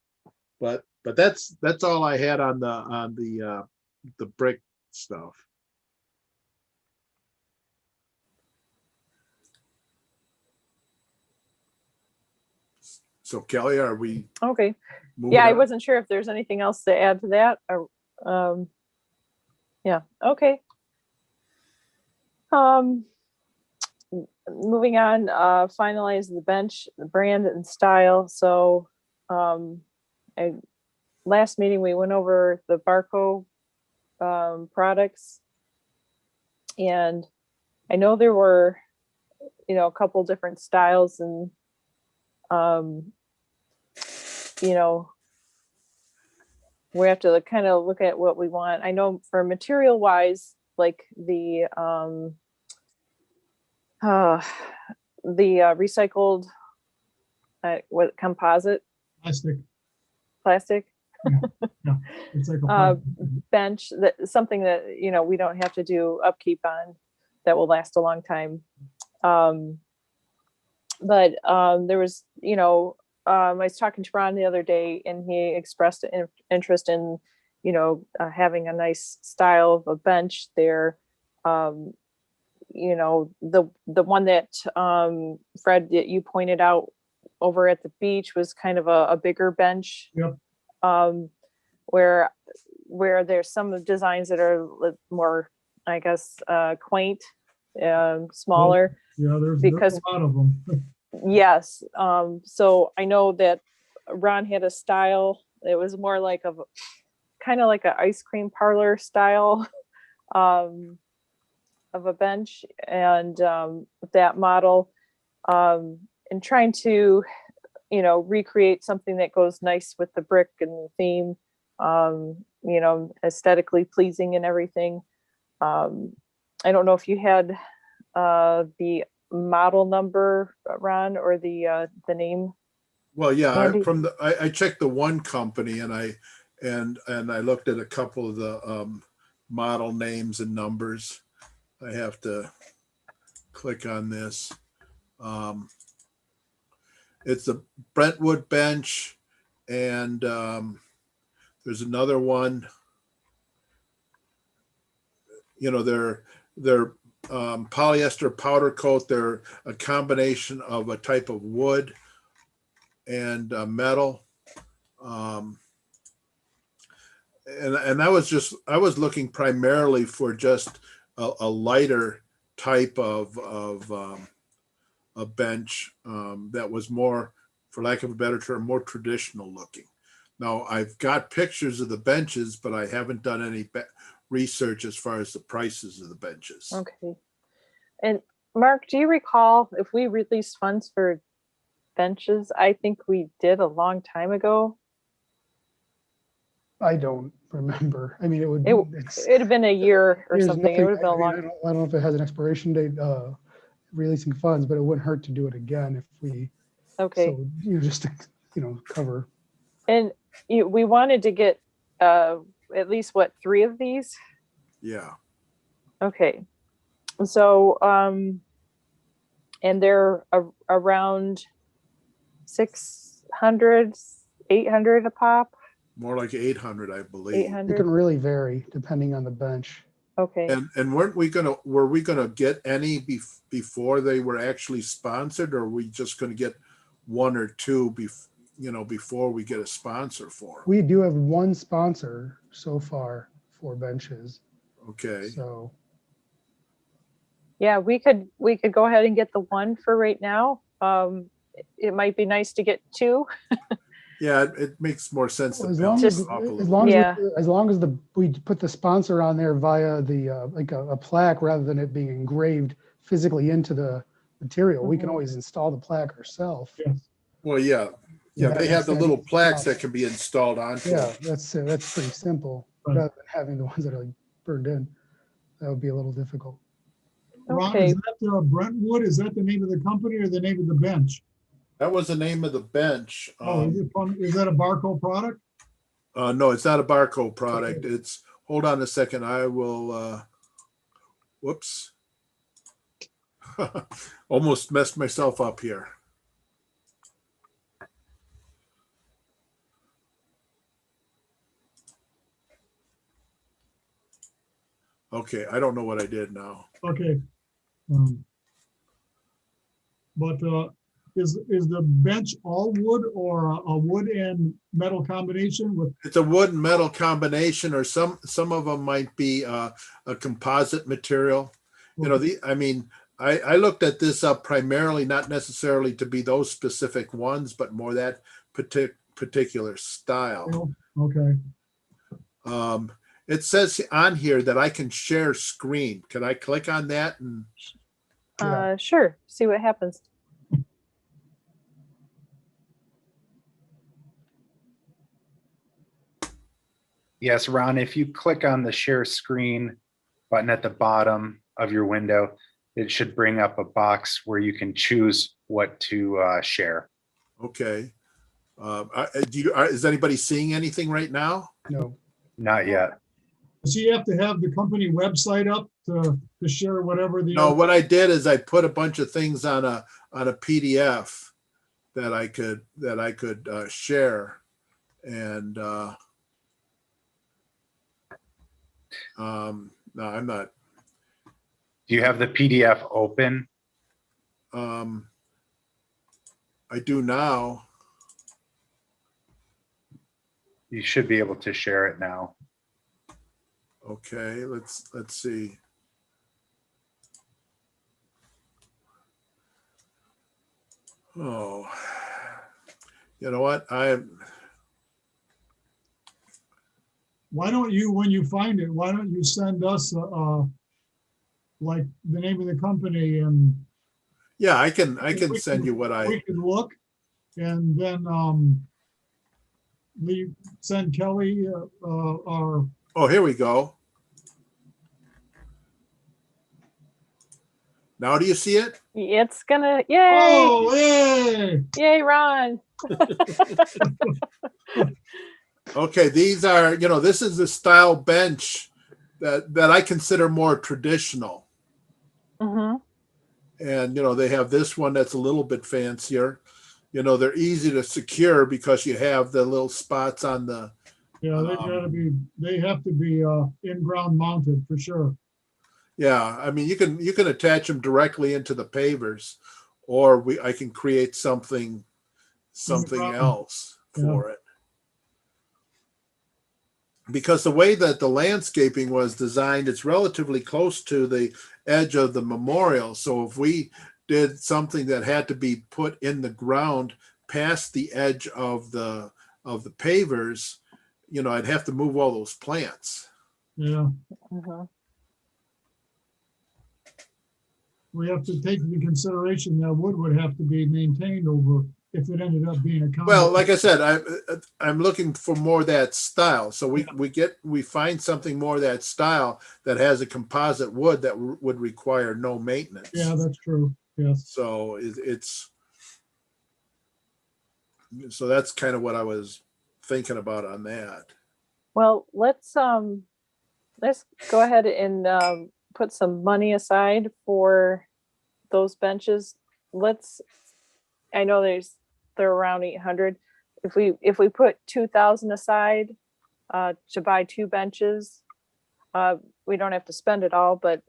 But that's all I had on the brick stuff. So Kelly, are we Okay. moving Yeah, I on? wasn't sure if there's anything else to add to that or, yeah, okay. Moving on, finalize the bench, the brand and style. So, last meeting, we went over the Barco, products. And I know there were, a couple different styles and, we have to kind of look at what we want. I know for material wise, like the recycled, what composite plastic Yeah. It's like a bench, that something that we don't have to do upkeep on, that will last a long time. But there was, I was talking to Ron the other day, and he expressed an interest in, having a nice style of a bench there. The one that Fred, that you pointed out over at the beach, was kind of a bigger bench. Yep. Where there's some designs that are more, I guess, quaint, smaller. Yeah, there's because a lot of them. Yes. So I know that Ron had a style. It was more like kind of like an ice cream parlor style of a bench, and that model, and trying to, recreate something that goes nice with the brick and the theme, aesthetically pleasing and everything. I don't know if you had the model number, Ron, or the name. Well, yeah, Andy? I checked the one company and I looked at a couple of the model names and numbers. I have to click on this. It's a Brentwood bench, and there's another one. They're polyester powder coat. They're a combination of a type of wood and metal. And I was looking primarily for just a lighter type of a bench that was more, for lack of a better term, more traditional looking. Now I've got pictures of the benches, but I haven't done any research as far as the prices of the benches. Okay. And Mark, do you recall if we released funds for benches? I think we did a long time ago. I don't remember. I mean, It'd have been a year or there's something. It nothing- would have been a I mean, long. I don't know if it has an expiration date, releasing funds, but it wouldn't hurt to do it again if we, Okay. so, just to, cover. And we wanted to get at least 3 of these. Yeah. Okay. So and they're around 600, 800 a pop. More like 800, I believe. 800. It can really vary depending on the bench. Okay. And were we gonna get any before they were actually sponsored, or were we just gonna get one or two before we get a sponsor for them. We do have one sponsor so far for benches, Okay. so. Yeah, we could go ahead and get the one for right now. It might be nice to get two. Yeah, it makes more sense to As balance long as, it off a as little. long Yeah. as long as we put the sponsor on there via the, like a plaque rather than it being engraved physically into the material, we can Mhm. always install the plaque ourselves. Yes. Well, yeah, they have the little plaques that can be installed onto Yeah, it. that's pretty simple, Right. rather than having the ones that are like burned in. That would be a little difficult. Ron, Okay. is that Brentwood? Is that the name of the company or the name of the bench? That was the name of the bench. Oh, is that a Barco product? No, it's not a Barco product. It's, hold on a second. I will, whoops. Almost messed myself up here. Okay, I don't know what I did now. Okay. But is the bench all wood or a wood and metal combination with? It's a wood and metal combination, or some of them might be a composite material. I looked at this up primarily, not necessarily to be those specific ones, but more that particular style. Okay. It says on here that I can share screen. Can I click on that? And Yeah. Sure. See what happens. Yes, Ron, if you click on the share screen button at the bottom of your window, it should bring up a box where you can choose what to share. okay. Is anybody seeing anything right now? No, Not yet. Does he have to have the company website up to share whatever the? No, what I did is I put a bunch of things on a PDF that I could share, and no, I'm not. Do you have the PDF open? I do now. You should be able to share it now. Okay, let's see. Oh, you know what? Why don't you, when you find it, why don't you send us like the name of the company and Yeah, I can we send you what we can look, and then we send Kelly our. Oh, here we go. Now do you see it? It's gonna, yay, Oh, hey! yay, Ron. Okay, these are, this is the style bench that I consider more traditional. Mm-hmm. And, they have this one that's a little bit fancier. They're easy to secure because you have the little spots on the. Yeah, they have to be in-ground mounted for sure. Yeah, I mean, you can attach them directly into the pavers, or I can create something else for it. Because the way that the landscaping was designed, it's relatively close to the edge of the memorial. So if we did something that had to be put in the ground past the edge of the pavers, I'd have to move all those plants. Yeah. Mm-hmm. We have to take into consideration that wood would have to be maintained over if it ended up being a condo. Well, like I said, I'm looking for more that style. So we find something more that style that has a composite wood that would require no maintenance. Yeah, that's true. Yes. So so that's kind of what I was thinking about on that. Well, let's go ahead and put some money aside for those benches. I know they're around 800. If we put 2,000 aside to buy two benches, we don't have to spend it all, but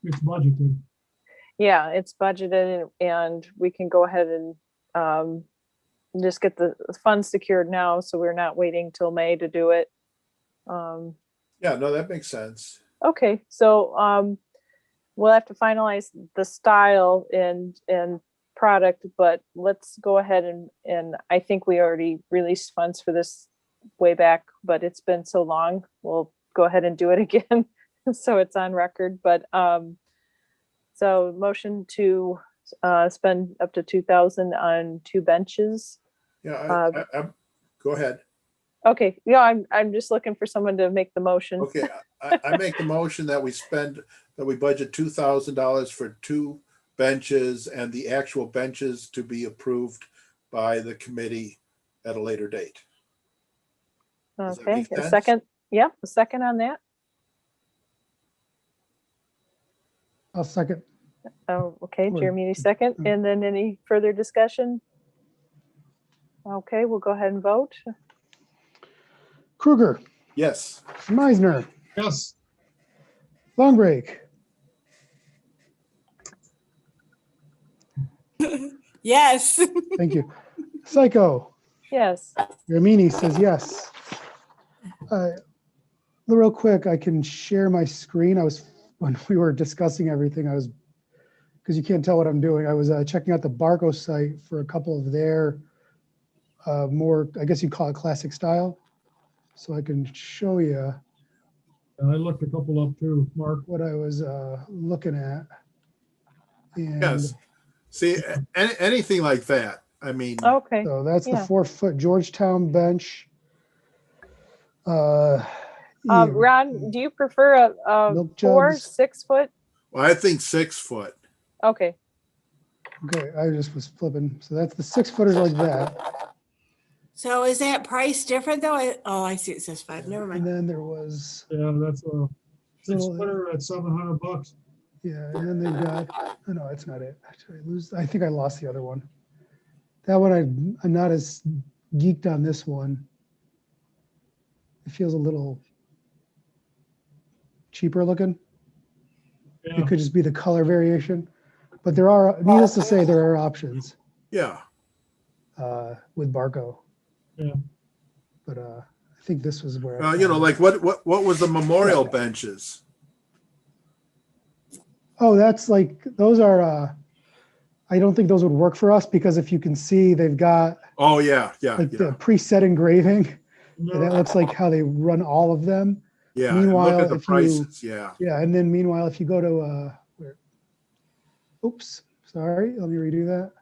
It's budgeted. yeah, it's budgeted, and we can go ahead and just get the funds secured now, so we're not waiting till May to do it. Yeah, no, that makes sense. Okay, so we'll have to finalize the style and product, but let's go ahead and I think we already released funds for this way back, but it's been so long. We'll go ahead and do it again so it's on record. But so motion to spend up to 2,000 on 2 benches. Yeah, go ahead. Okay, yeah, I'm just looking for someone to make the motion. Okay, I make the motion that we budget $2,000 for 2 benches and the actual benches to be approved by the committee at a later date. Does that Okay, make a sense? second. Yeah, a second on that. I'll second. Oh, okay, Or- Jeremy, second. And then any further discussion? Okay, we'll go ahead and vote. Kruger, Yes. Meisner, Yes, Longbreak, Yes. thank you. Psycho, Yes. Ramini says yes. Real quick, I can share my screen. When we were discussing everything, because you can't tell what I'm doing, I was checking out the Barco site for a couple of their more, I guess you'd call it classic style. So I can show you and I looked a couple up too, Mark. what I was looking at. And Yes. See, anything like that. I mean, Okay. so that's the Yeah. 4-foot Georgetown bench. Yeah, Ron, do you prefer a Milk 4, jugs. 6 foot? well, I think 6 foot. Okay. okay, I just was flipping. So that's the 6-footers like that. So is that price different though? I see it says 5. Never And mind. then there was, Yeah, that's a Little- 6-footer at $700. yeah, and then they've got, oh no, it's not it. Actually, I think I lost the other one. That one, I'm not as geeked on this one. It feels a little cheaper looking. Yeah, It could just be the color variation. But there are, needless to say, there are options Yeah. with Barco. Yeah. But I think this was where. Like what was the memorial benches? Oh, that's like, those are, I don't think those would work for us because if you can see, they've got Oh, yeah, yeah, like yeah. the preset engraving. no, And that looks like how they run all of them. Yeah. and look Meanwhile, at the if you- prices. Yeah. Yeah, and then meanwhile, if you go to, oops, sorry, let me redo that.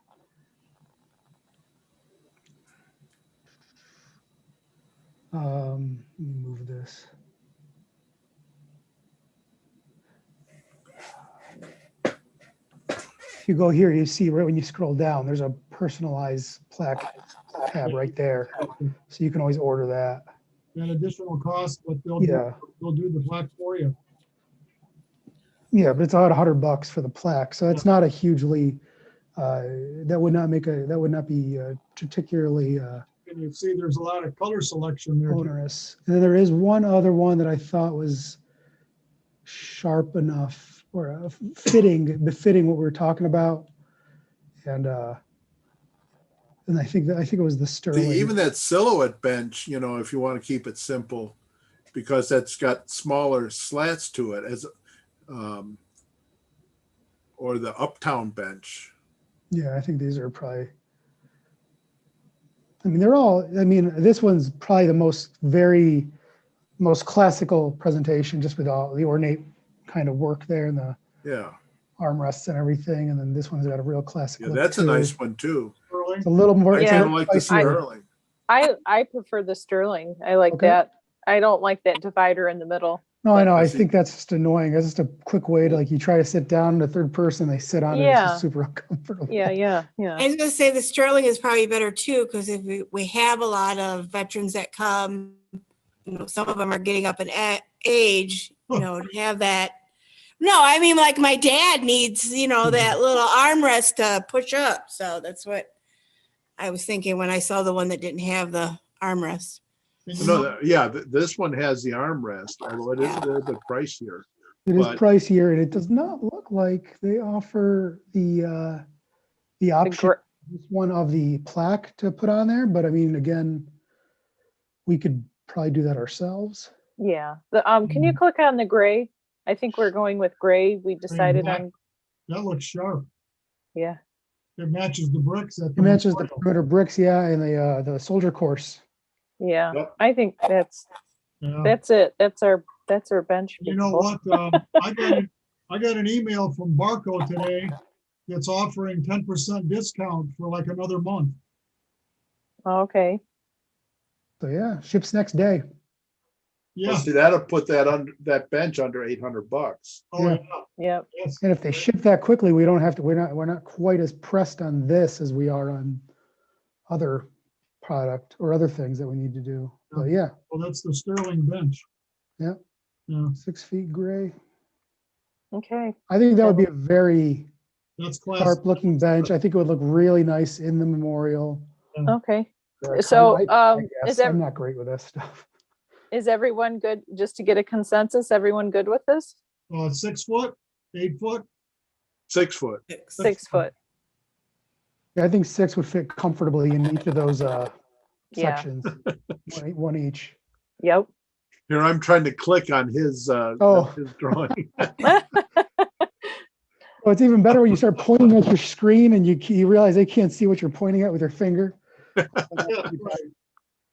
Let me move this. If you go here, you see right when you scroll down, there's a personalized plaque tab right there. So you can always order that. an additional cost, but they'll Yeah. do the plaque for you. Yeah, but it's about $100 for the plaque, so it's not a hugely. That would not be particularly And you see there's a lot of color selection there. too. onerous. And then there is one other one that I thought was sharp enough or befitting what we were talking about, and I think it was the Sterling. Even that silhouette bench, if you want to keep it simple, because that's got smaller slats to it or the uptown bench. Yeah, I think these are probably. I mean, they're all. I mean, this one's probably the most classical presentation, just with all the ornate kind of work there and the Yeah. armrests and everything. And then this one's got a real classic. Yeah, look that's a too. nice one too. Sterling. It's a little more. I it's a kind little of like the pricier. Sterling. I prefer the Sterling. I like Okay. that. I don't like that divider in the middle. No, I know. I see. think that's just annoying. It's just a quick way to you try to sit down in a third person, they sit on it. It's Yeah. just super uncomfortable. Yeah, yeah, yeah. I was gonna say the Sterling is probably better too, because if we have a lot of veterans that come, some of them are getting up in age, to have that. No, I mean, like my dad needs, that little armrest to push up. So that's what I was thinking when I saw the one that didn't have the armrest. And you No, know, this one has the armrest, although it is a little bit pricier. It is But- pricier, and it does not look like they offer the The option just one of the plaque to put on there, but I mean, again, we could probably do that ourselves. Yeah, can you click on the gray? I think we're going with gray. We decided black. on, That looks sharp. yeah, It matches the bricks at It the matches the memorial. perimeter bricks, yeah, and the soldier course. yeah. Yep. I think that's Yeah. it. That's our bench. You know people. what? I got an email from Barco today that's offering 10% discount for like another month. Okay, So yeah, ships next day. Yeah. See, that'll put that bench under $800. Oh, Yeah. yeah. yep, Yes. And if they ship that quickly, we don't have to, we're not quite as pressed on this as we are on other product or other things that we need to do. But yeah, Well, that's the Sterling bench. Yeah. Yeah, 6 feet gray. okay, I think that would be a very that's class. sharp looking bench. I think it would look really nice in the memorial. okay. I So, guess I'm not great with that stuff. Is everyone good? Just to get a consensus, everyone good with this? 6 foot, 8 foot. 6 foot. 6 foot. Yeah, I think 6 would fit comfortably in each of those Yeah. sections, one each. Yep. Here, I'm trying to click on his Oh. his drawing. Oh, it's even better when you start pointing at your screen and you realize they can't see what you're pointing at with your finger.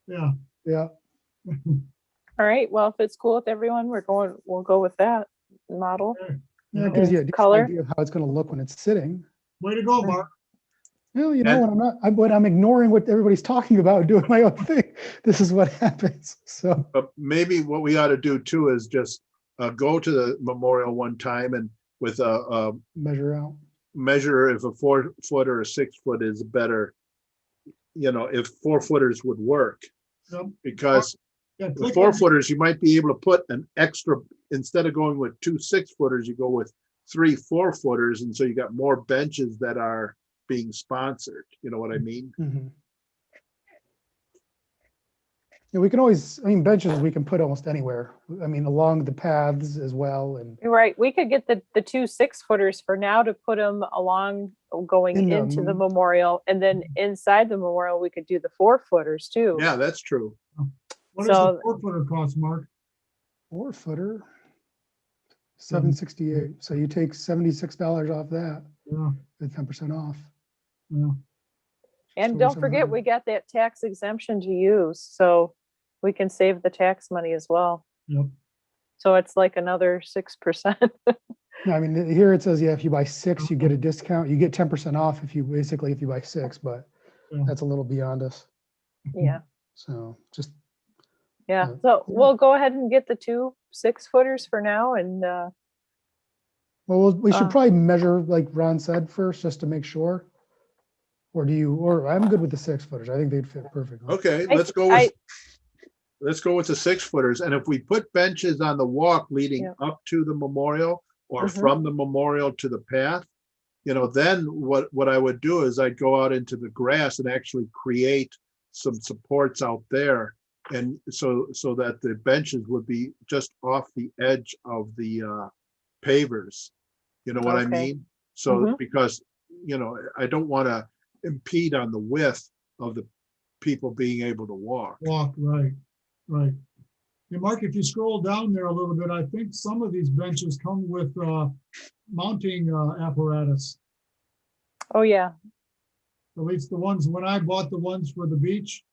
Yeah. Yeah. All right. Well, if it's cool with everyone, we'll go with that model. Yeah, because you Color? have an idea of how it's going to look when it's sitting. Way to go, Mark. Well, you know, when I'm ignoring what everybody's talking about, doing my own thing, this is what happens. So But maybe what we ought to do too is just go to the memorial one time and with a measure out. measure if a 4 foot or a 6 foot is better. You know, if 4 footers would work, Yep. because Yeah, the click 4 on- footers, you might be able to put an extra, instead of going with 2 6 footers, you go with 3 4 footers. And so you got more benches that are being sponsored. You know what I mean? Mhm. Yeah, we can always, I mean, benches we can put almost anywhere. I mean, along the paths as well. And You're right. We could get the 2 6 footers for now to put them along going In the into the mem- memorial. And then inside the memorial, we could do the 4 footers too. Yeah, that's true. What does So- the 4 footer cost, Mark? 4 footer, $768. So you take $76 off that, Yeah, at 10% off. yeah. And don't forget, we got that tax exemption to use, so we can save the tax money as well. Yep. So it's like another 6%. No, I mean, here it says, yeah, if you buy 6, you get a discount. You get 10% off if you buy 6, but Yeah. that's a little beyond us. Yeah, So just, yeah. Yeah. So we'll go ahead and get the 2 6 footers for now and, well, we should Uh. probably measure like Ron said first, just to make sure. Or I'm good with the 6 footers. I think they'd fit perfectly. Okay, I let's th- go I- with let's go with the 6 footers. And if we put benches on the walk leading Yeah. up to the memorial or Mhm. from the memorial to the path, you know, then what I would do is I'd go out into the grass and actually create some supports out there. And so that the benches would be just off the edge of the pavers. You know what I Okay. mean? So Mhm. because, you know, I don't want to impede on the width of the people being able to walk. Walk, right, right. Yeah, Mark, if you scroll down there a little bit, I think some of these benches come with mounting apparatus. oh yeah, At least the ones, when I bought the ones for the beach,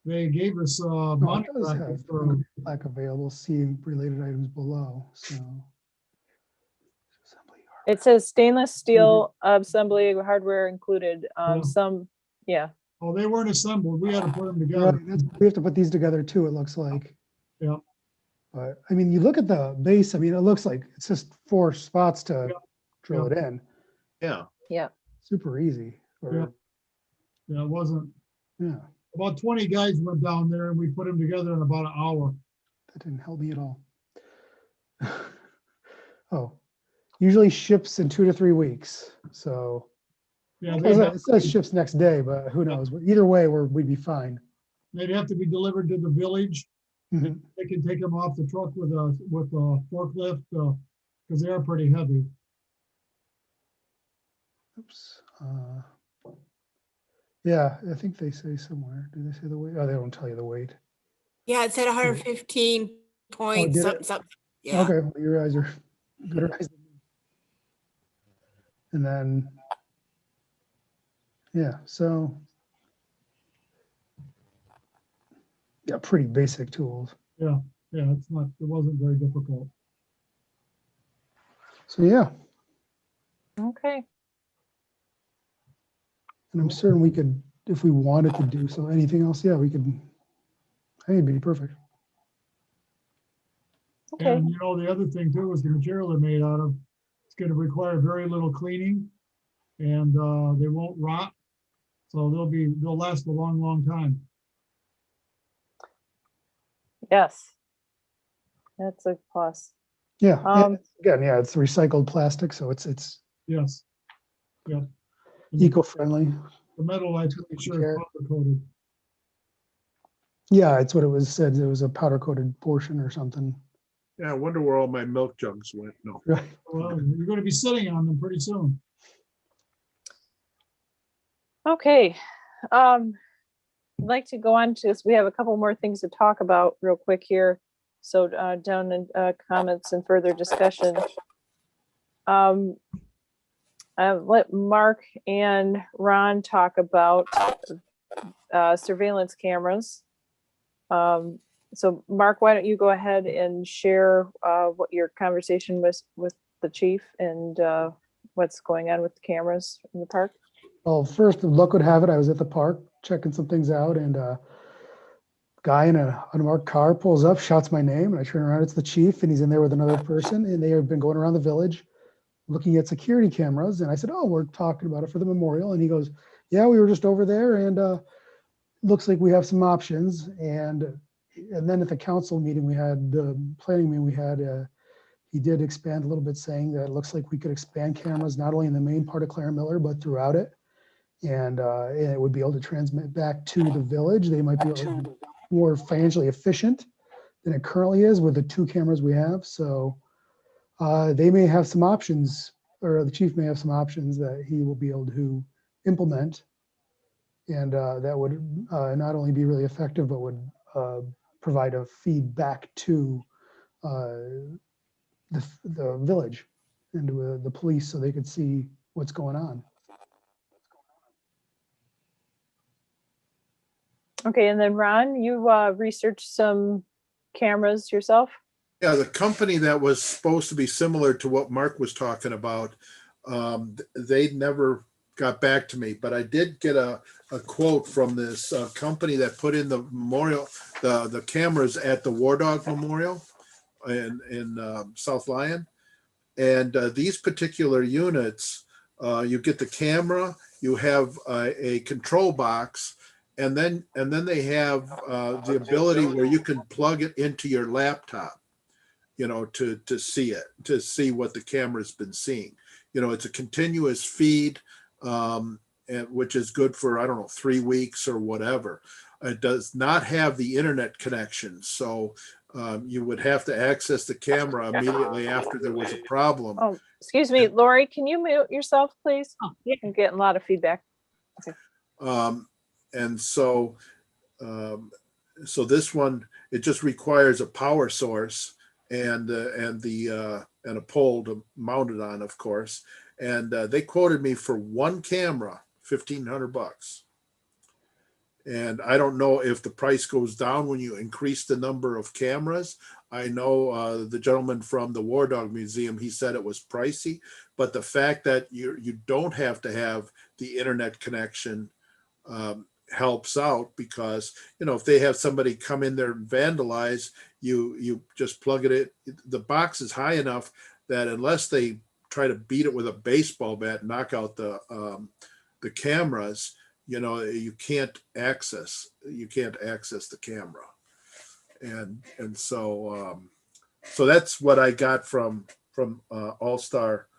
they gave us Oh, it mounting does brackets have for, plaque available, see related items below, so. it says stainless steel assembly hardware included, Yeah. some, yeah, oh, they weren't assembled. We had to put them Right, together. we have to put these together too, it looks like. Yeah. But, I mean, you look at the base, I mean, it looks like it's just 4 spots to Yeah. drill it in, Yeah. super easy. Or, Yeah, it wasn't, yeah, about 20 guys went down there and we put them together in about an hour. that didn't help me at all. Oh, usually ships in 2 to 3 weeks, so. Yeah, It says ships next day, but who knows? Either way, we'd be fine. they'd have to be delivered to the village. Mhm. They can take them off the truck with a forklift, because they are pretty heavy. Oops. Yeah, I think they say somewhere. Do they say the weight? Oh, they don't tell you the weight. Yeah, it said 115 points, did it? something, something. Yeah. Okay, well, your eyes are better eyes than me. And then, yeah, so yeah, pretty basic tools. Yeah, it wasn't very difficult. So yeah, Okay. and I'm certain we could, if we wanted to do so, anything else, yeah, we could. I think it'd be perfect. Okay. And you know, the other thing too is the material they're made out of. It's going to require very little cleaning, and they won't rot, so they'll last a long, long time. Yes. That's a plus. Yeah, Um, again, yeah, it's recycled plastic, so it's Yes. Yeah. And eco-friendly. the metal, I'm pretty sure, is powder coated. Yeah, it's what it was said. It was a powder coated portion or something. Yeah, I wonder where all my milk jugs went. No. Right. Well, you're going to be sitting on them pretty soon. okay. I'd like to go on to, we have a couple more things to talk about real quick here. So down in comments and further discussion. Let Mark and Ron talk about surveillance cameras. So Mark, why don't you go ahead and share what your conversation was with the chief and what's going on with the cameras in the park? Well, first, luck would have it, I was at the park checking some things out, and a guy in an unmarked car pulls up, shouts my name, and I turn around, it's the chief, and he's in there with another person, and they have been going around the village looking at security cameras. And I said, oh, we're talking about it for the memorial. And he goes, yeah, we were just over there, and looks like we have some options. And then at the council meeting we had, the planning meeting we had, he did expand a little bit, saying that it looks like we could expand cameras not only in the main part of Clare Miller, but throughout it. And it would be able to transmit back to the village. They might be more financially efficient than it currently is with the 2 cameras we have. So they may have some options, or the chief may have some options that he will be able to implement. And that would not only be really effective, but would provide a feedback to the village and to the police, so they could see what's going on. Okay, and then Ron, you researched some cameras yourself? Yeah, the company that was supposed to be similar to what Mark was talking about, they never got back to me, but I did get a quote from this company that put in the memorial, the cameras at the War Dog Memorial in South Lyon. And these particular units, you get the camera, you have a control box, and then they have the ability where you can plug it into your laptop, you know, to see it, to see what the camera's been seeing. You know, it's a continuous feed, which is good for, I don't know, 3 weeks or whatever. It does not have the internet connection, so you would have to access the camera immediately after there was a problem. Oh, excuse me, Lori, can you mute yourself, please? Oh, yeah. I'm getting a lot of feedback. And so this one, it just requires a power source and a pole to mount it on, of course. And they quoted me for one camera, $1,500. And I don't know if the price goes down when you increase the number of cameras. I know the gentleman from the War Dog Museum, he said it was pricey, but the fact that you don't have to have the internet connection helps out, because, you know, if they have somebody come in there and vandalize, you just plug it in. The box is high enough that unless they try to beat it with a baseball bat, knock out the cameras, you know, you can't access the camera. And so that's what I got from All Star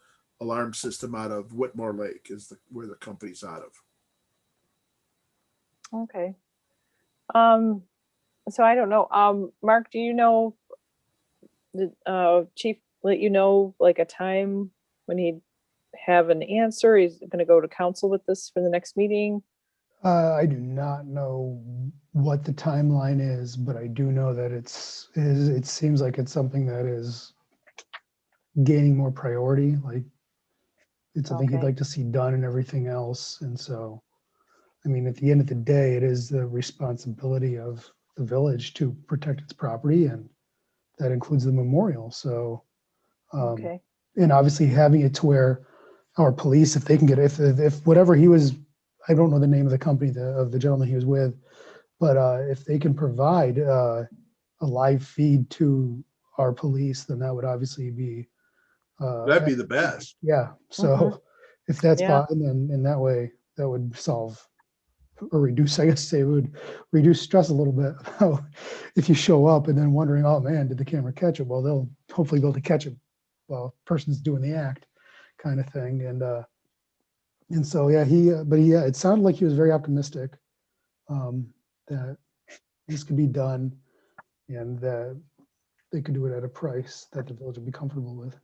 Alarm System out of Whitmore Lake, is where the company's out of. Okay. So I don't know. Mark, do you know, did chief let you know like a time when he'd have an answer? He's going to go to council with this for the next meeting? I do not know what the timeline is, but I do know that it seems like it's something that is gaining more priority. Like it's something he'd Okay. like to see done and everything else. And so, I mean, at the end of the day, it is the responsibility of the village to protect its property, and that includes the memorial. So, Okay. and obviously having it to where our police, if they can get, if whatever he was, I don't know the name of the company, of the gentleman he was with, but if they can provide a live feed to our police, then that would obviously be, That'd be the best. yeah. So Mhm. if that's Yeah. fine, then in that way, that would solve or reduce, I guess it would reduce stress a little bit. If you show up and then wondering, oh man, did the camera catch it? Well, they'll hopefully be able to catch it while person's doing the act, kind of thing. And so, yeah, it sounded like he was very optimistic that this could be done and that they could do it at a price that the village would be comfortable with.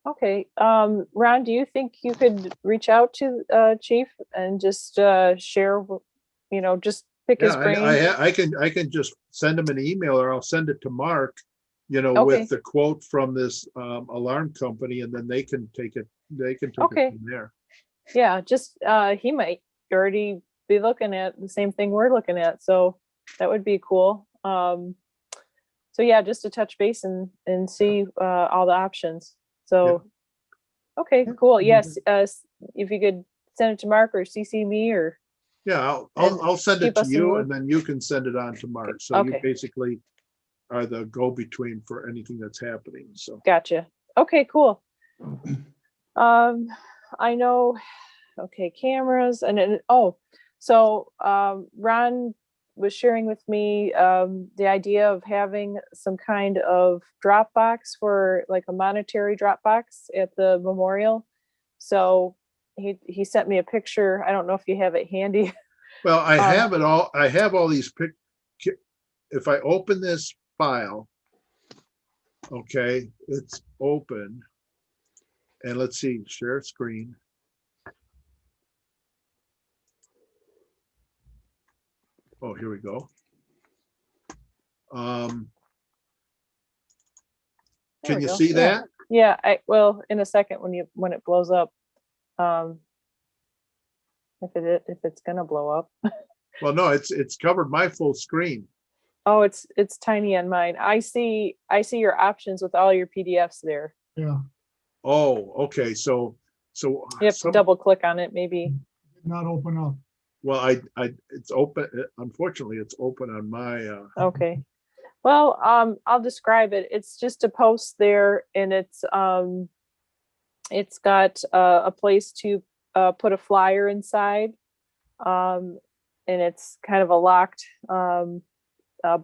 Okay, Ron, do you think you could reach out to Chief and just share, just pick his Yeah, brain? I can just send him an email, or I'll send it to Mark, Okay. with the quote from this alarm company, and then they can take it Okay. from there. Yeah, just he might already be looking at the same thing we're looking at, so that would be cool. So yeah, just to touch base and see all the options. So, okay, Yeah, cool. that'd be Yes, if you could send it to Mark or CC me or Yeah, And I'll send keep it to us in the you, loop. and then you can send it on to Mark. So you Okay. basically are the go-between for anything that's happening. So Gotcha. Okay, cool. I know, okay, cameras and then, so Ron was sharing with me the idea of having some kind of Dropbox for like a monetary Dropbox at the memorial. So he sent me a picture. I don't know if you have it handy. well, I Um, have it all. I have all these if I open this file, okay, it's open. And let's see, share screen. Oh, here we go. There Can we you go. see Yeah. that? Yeah, well, in a second when it blows up. Um if it's gonna blow up. Well, no, it's covered my full screen. Oh, it's tiny on mine. I see your options with all your PDFs there. Yeah, Oh, okay. So You have to double click on it, maybe. did not open up. well, it's open. Unfortunately, it's open on my, Okay. Well, I'll describe it. It's just a post there and it's got a place to put a flyer inside. And it's kind of a locked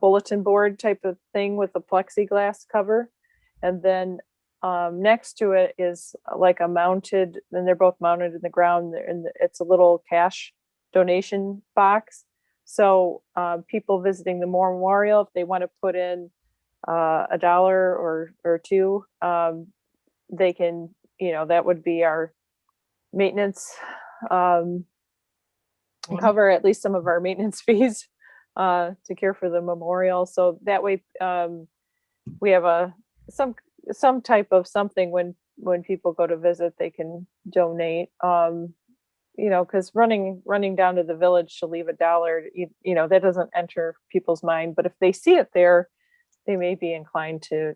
bulletin board type of thing with a plexiglass cover. And then next to it is like a mounted, and they're both mounted in the ground, and it's a little cash donation box. So people visiting the memorial, if they want to put in $1 or two, they can, that would be our maintenance, cover at least some of our maintenance fees to care for the memorial. So that way we have some type of something when people go to visit, they can donate. Because running down to the village to leave $1, that doesn't enter people's mind. But if they see it there, they may be inclined to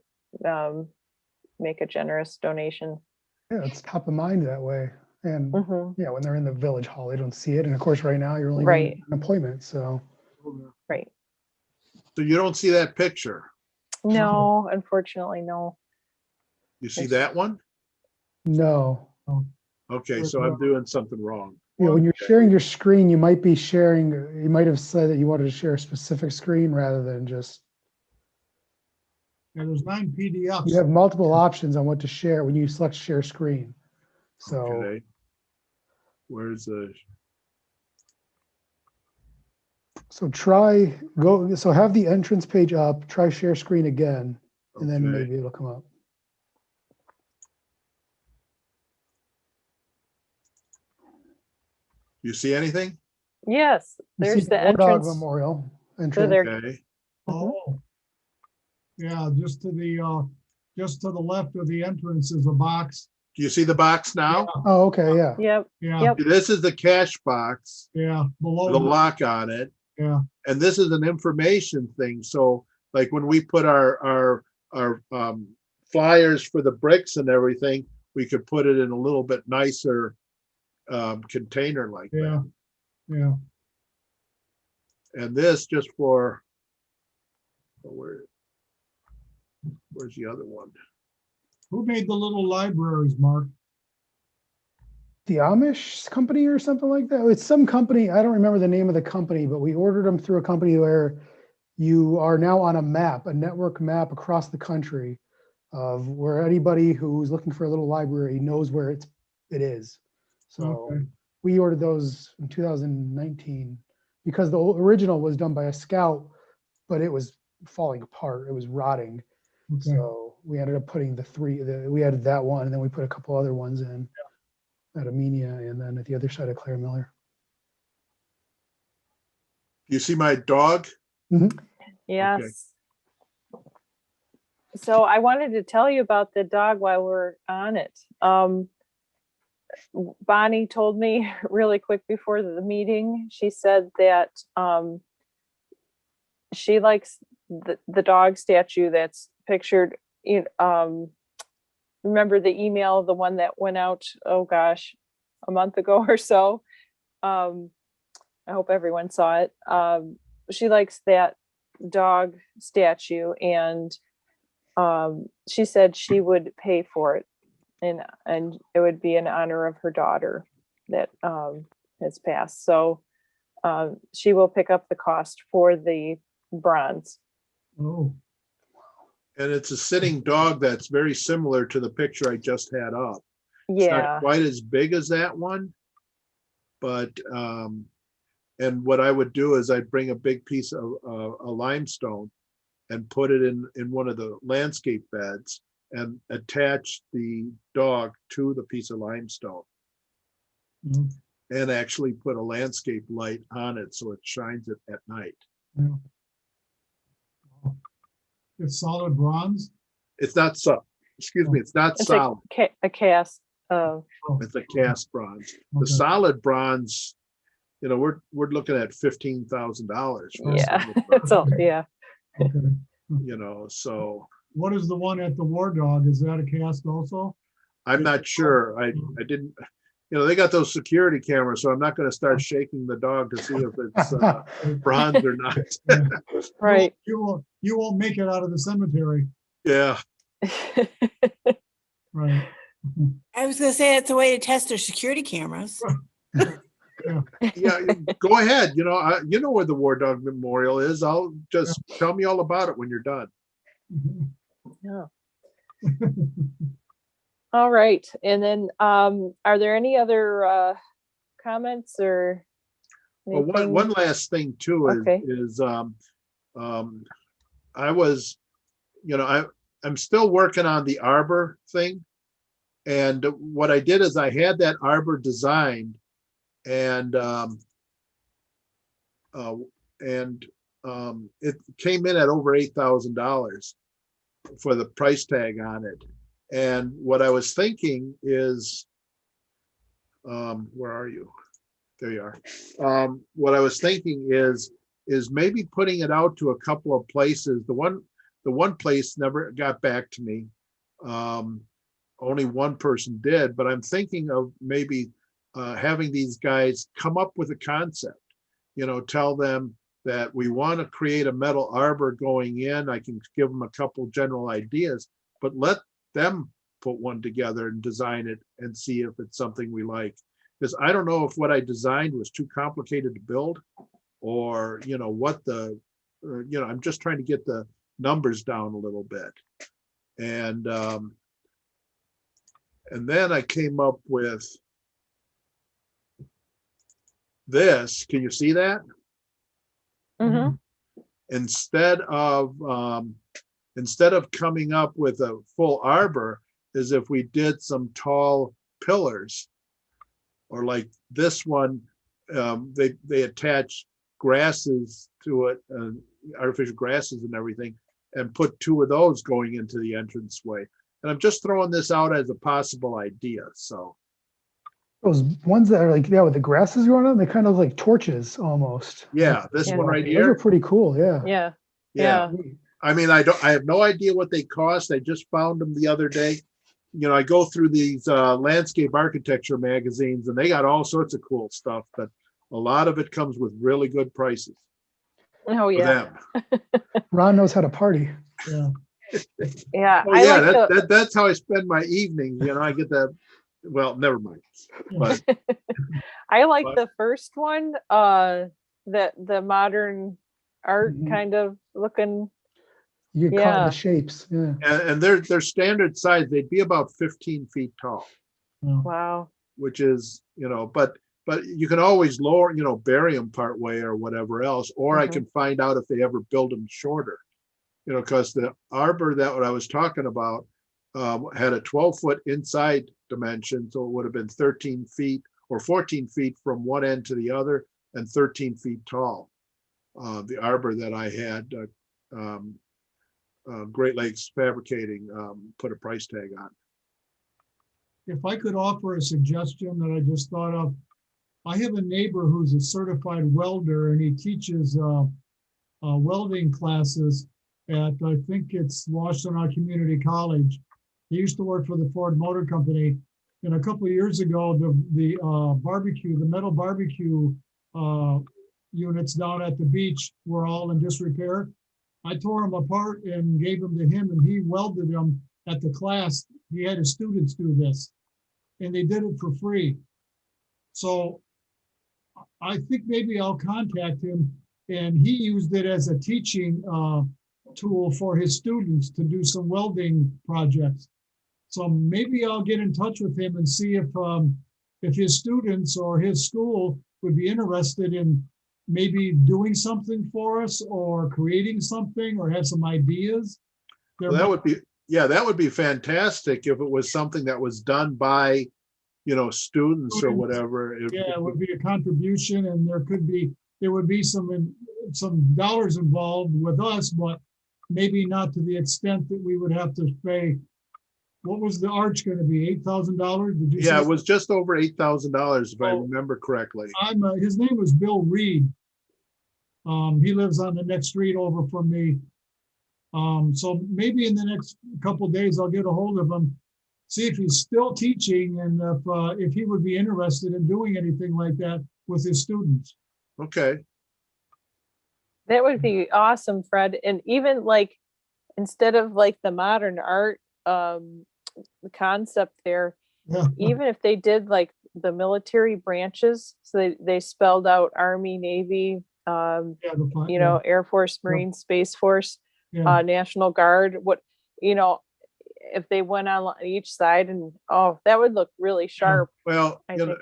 make a generous donation. Yeah, it's top of mind that way. And Mhm. yeah, when they're in the village hall, they don't see it. And of course, right now you're only Right. doing an appointment. So Right. so you don't see that picture. No, unfortunately, no. You see Yes. that one? no. Okay, so I'm doing something wrong. Yeah, when you're sharing your screen, you might have said that you wanted to share a specific screen rather than just, Yeah, there's 9 PDFs. you have multiple options on what to share when you select share screen. So Okay. Where's the, so have the entrance page up, try share screen again, and then okay. maybe it'll come up. You see anything? Yes, You see there's the War Dog entrance. Memorial So entrance. there, Okay. Oh. Yeah, just to the left of the entrance is a box. Do you see the box now? Oh, okay, yeah. yep, Yeah, Yep. This is the cash box, yeah, with a below, lock on it. yeah, And this is an information thing. So like when we put our flyers for the bricks and everything, we could put it in a little bit nicer container like yeah, that. yeah. And this just for, where's the other one? Who made the little libraries, Mark? The Amish company or something like that. It's some company. I don't remember the name of the company, but we ordered them through a company where you are now on a map, a network map across the country of where anybody who's looking for a little library knows where it is. So Okay. we ordered those in 2019 because the original was done by a scout, but it was falling apart. It was rotting. Okay. So we ended up putting we added that one, and then we put a couple other ones in at Amenia, and then at the other side of Claire Miller. You see my dog? yes. So I wanted to tell you about the dog while we're on it. Bonnie told me really quick before the meeting, she said that she likes the dog statue that's pictured in, remember the email, the one that went out, oh gosh, a month ago or so. I hope everyone saw it. She likes that dog statue, and she said she would pay for it, and it would be in honor of her daughter that has passed. So she will pick up the cost for the bronze. Oh, And it's a sitting dog that's very similar to the picture I just had up. It's Yeah. not quite as big as that one, but and what I would do is I'd bring a big piece of a limestone and put it in one of the landscape beds and attach the dog to the piece of limestone mm, and actually put a landscape light on it so it shines it at night. yeah. Oh. It's solid bronze? It's not excuse me, it's not It's solid. a cast of, Oh, It's a cast bronze. The okay. solid bronze, we're looking at $15,000. yeah, it's all, yeah. Okay. So What is the one at the War Dog? Is that a cast also? I'm not sure. I didn't, they got those security cameras, so I'm not going to start shaking the dog to see if it's bronze or not. Right. You won't make it out of the cemetery. Yeah. Right. I was gonna say that's a way to test their security cameras. Yeah. Go ahead. You know where the War Dog Memorial is. I'll just tell me all about it when you're done. Yeah. All right. And then are there any other comments or Well, anything? one last thing too Okay. is I was, I'm still working on the arbor thing. And what I did is I had that arbor designed and it came in at over $8,000 for the price tag on it. And what I was thinking is, where are you? There you are. What I was thinking is maybe putting it out to a couple of places. The one place never got back to me. Only one person did, but I'm thinking of maybe having these guys come up with a concept, tell them that we want to create a metal arbor going in. I can give them a couple general ideas, but let them put one together and design it and see if it's something we like. Because I don't know if what I designed was too complicated to build or, what I'm just trying to get the numbers down a little bit. And then I came up with this. Can you see that? Mm-hmm. Instead of coming up with a full arbor, is if we did some tall pillars, or like this one, they attach grasses to it, artificial grasses and everything, and put 2 of those going into the entranceway. And I'm just throwing this out as a possible idea. So Those ones that are like, yeah, with the grasses growing on, they kind of like torches almost. yeah, this Yeah. one right Those are here. pretty cool, yeah. Yeah. Yeah. Yeah. I mean, I have no idea what they cost. I just found them the other day. You know, I go through these landscape architecture magazines and they got all sorts of cool stuff, but a lot of it comes with really good prices Oh, for yeah. them. Ron knows how to party. Yeah. Yeah. Oh I yeah, like the, that's how I spend my evenings. You know, I get that. Well, never mind. But I like but- the first one, the modern art Mhm. kind of looking. You get caught in Yeah. the shapes, yeah. and they're standard size. They'd be about 15 feet tall, Wow. which is, you know, but you can always lower, you know, bury them part way or whatever else, or I Mhm. can find out if they ever build them shorter. You know, because the arbor that what I was talking about had a 12-foot inside dimension, so it would have been 13 feet or 14 feet from one end to the other, and 13 feet tall. The arbor that I had, Great Lakes Fabricating put a price tag on. If I could offer a suggestion that I just thought of, I have a neighbor who's a certified welder and he teaches welding classes at, I think it's Washtenaw Community College. He used to work for the Ford Motor Company. And a couple of years ago, the barbecue, the metal barbecue units down at the beach were all in disrepair. I tore them apart and gave them to him, and he welded them at the class. He had his students do this, and they did it for free. So I think maybe I'll contact him, and he used it as a teaching tool for his students to do some welding projects. So maybe I'll get in touch with him and see if his students or his school would be interested in maybe doing something for us or creating something or have some ideas. Well, that would be, yeah, that would be fantastic if it was something that was done by, you know, students or Students. whatever. Yeah, it would be a contribution, and there would be some dollars involved with us, but maybe not to the extent that we would have to pay. What was the arch going to be? $8,000? Did you Yeah, say? it was just over $8,000 if I Oh. remember correctly. His name was Bill Reed. He lives on the next street over from me. So maybe in the next couple of days, I'll get a hold of him, see if he's still teaching and if he would be interested in doing anything like that with his students. Okay. That would be awesome, Fred. And even like, instead of like the modern art, the concept there, Yeah. even if they did like the military branches, so they spelled out Army, Navy, Yeah, you know, Air Force, Marine, Space Force, yeah. National Guard, what, you know, if they went on each side, and oh, that would look really sharp. Well, I you know,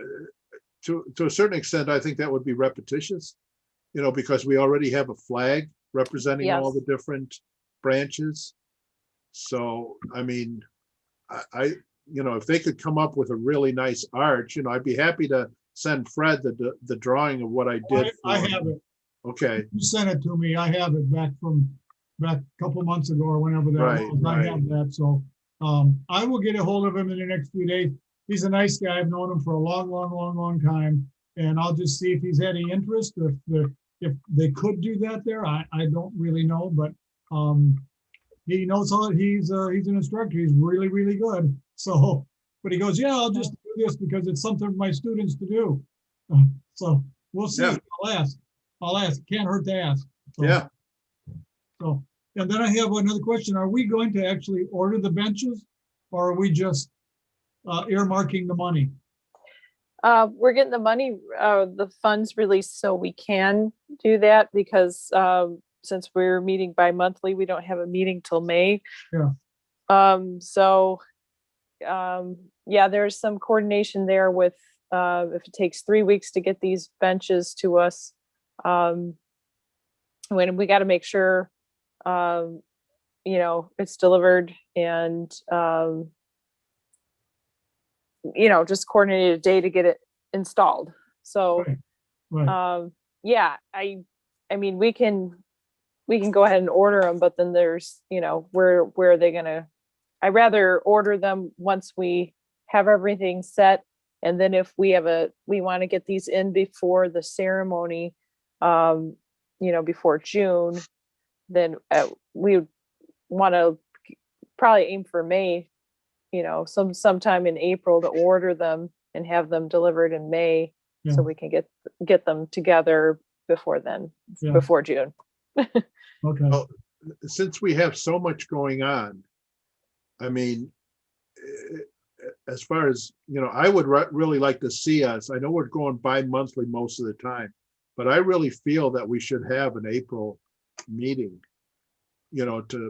to a certain extent, I think that would be repetitious, you know, because we already have a flag representing all Yes. the different branches. So, I mean, I, you know, if they could come up with a really nice arch, you know, I'd be happy to send Fred the drawing of what I did. I for have him. it. Okay, You sent it to me. I have it back a couple of months ago or whenever that Right, was. I right. have that. So I will get a hold of him in the next few days. He's a nice guy. I've known him for a long time. And I'll just see if he's had any interest, if they could do that there. I don't really know, but he knows how he's an instructor. He's really good. So, but he goes, yeah, I'll just do this because it's something for my students to do. So we'll see. Yeah. I'll ask. Can't hurt to ask. So, yeah. So, and then I have another question. Are we going to actually order the benches, or are we just earmarking the money? We're getting the money, the funds released so we can do that, because since we're meeting bi-monthly, we don't have a meeting till May. Yeah. So yeah, there's some coordination there with if it takes 3 weeks to get these benches to us, when we got to make sure you know, it's delivered, and you know, just coordinate a day to get it installed. So Right. Right. Yeah, I mean, we can go ahead and order them, but then there's, where are they gonna, I'd rather order them once we have everything set. And then if we want to get these in before the ceremony, before June, then we would want to probably aim for May, sometime in April to order them and have them delivered in May. Yeah. So we can get them together before then, Yeah. before June. Okay. Well, since we have so much going on, I mean, as far as, I would really like to see us, I know we're going bi-monthly most of the time, but I really feel that we should have an April meeting,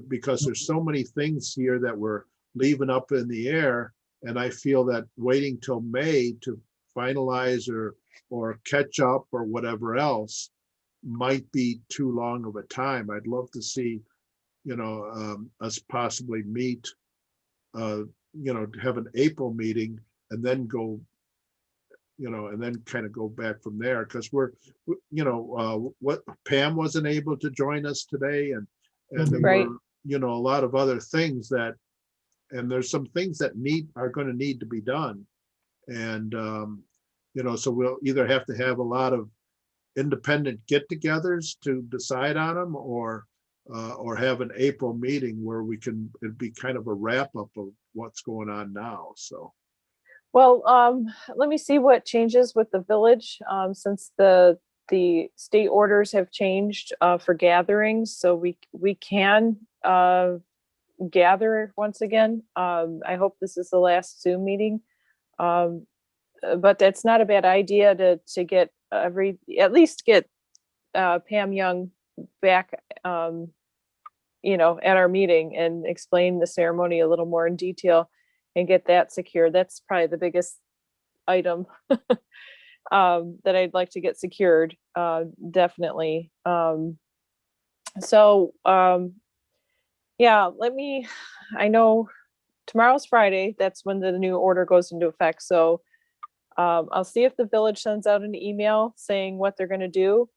because there's so many things here that we're leaving up in the air. And I feel that waiting till May to finalize or catch up or whatever else might be too long of a time. I'd love to see, us possibly meet, have an April meeting and then go, and then kind of go back from there. Because what Pam wasn't able to join us today, and there Right. were, a lot of other things and there's some things that are going to need to be done. And, so we'll either have to have a lot of independent get-togethers to decide on them, or have an April meeting where it'd be kind of a wrap-up of what's going on now. So. Well, let me see what changes with the village, since the state orders have changed for gatherings, so we can gather once again. I hope this is the last Zoom meeting, but that's not a bad idea to get at least get Pam Young back, at our meeting and explain the ceremony a little more in detail and get that secure. That's probably the biggest item that I'd like to get secured, definitely. Yeah, I know tomorrow's Friday, that's when the new order goes into effect. So I'll see if the village sends out an email saying what they're gonna do.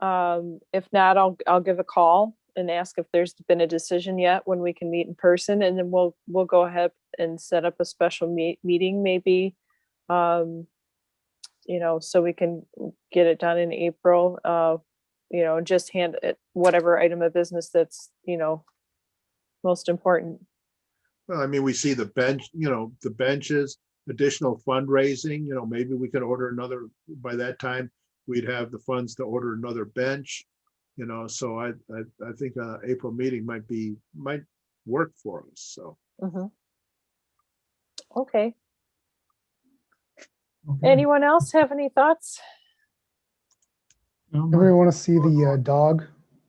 If not, I'll give a call and ask if there's been a decision yet when we can meet in person, and then we'll go ahead and set up a special meeting maybe, so we can get it done in April, and just hand it whatever item of business that's, most important. Well, I mean, we see the benches, additional fundraising, maybe we could order another, by that time, we'd have the funds to order another bench, so I think April meeting might work for us, so. Mhm. Okay. Okay. Anyone else have any thoughts? Everybody want to see the dog?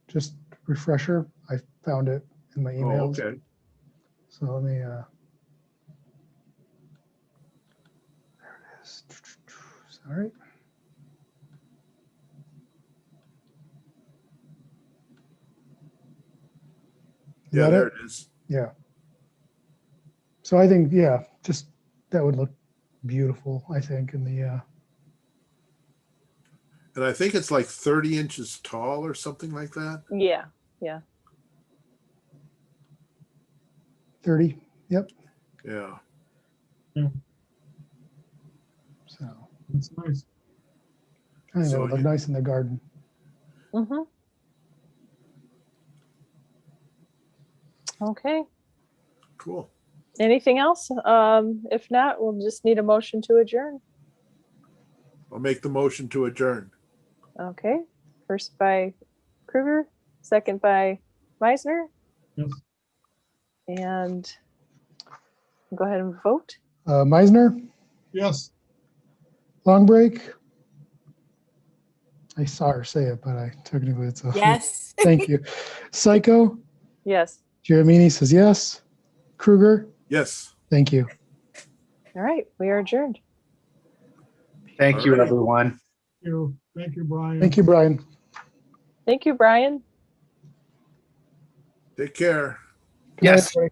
Just refresher. I found it in my Oh, emails. okay. So let me, there it is. Sorry. Is Yeah, that there it? it is. Yeah. So I think, yeah, just that would look beautiful, I think, in the, And I think it's like 30 inches tall or something like that. Yeah. 30. Yep. Yeah. So That's nice. I think that So would look nice in the garden. Mm-hmm. Okay. Cool. Anything else? If not, we'll just need a motion to adjourn. I'll make the motion to adjourn. Okay. First by Kruger, second by Meisner, Yes. and go ahead and vote. Meisner, Yes. long break. I saw her say it, but I technically it's a Yes. Thank you. Psycho, Yes. Giramini says yes. Kruger, Yes. thank you. All right. We are adjourned. Thank you, Alrighty. everyone. Thank you, Brian. Thank you, Brian. Thank you, Brian. Take care. Good night, Yes. everybody.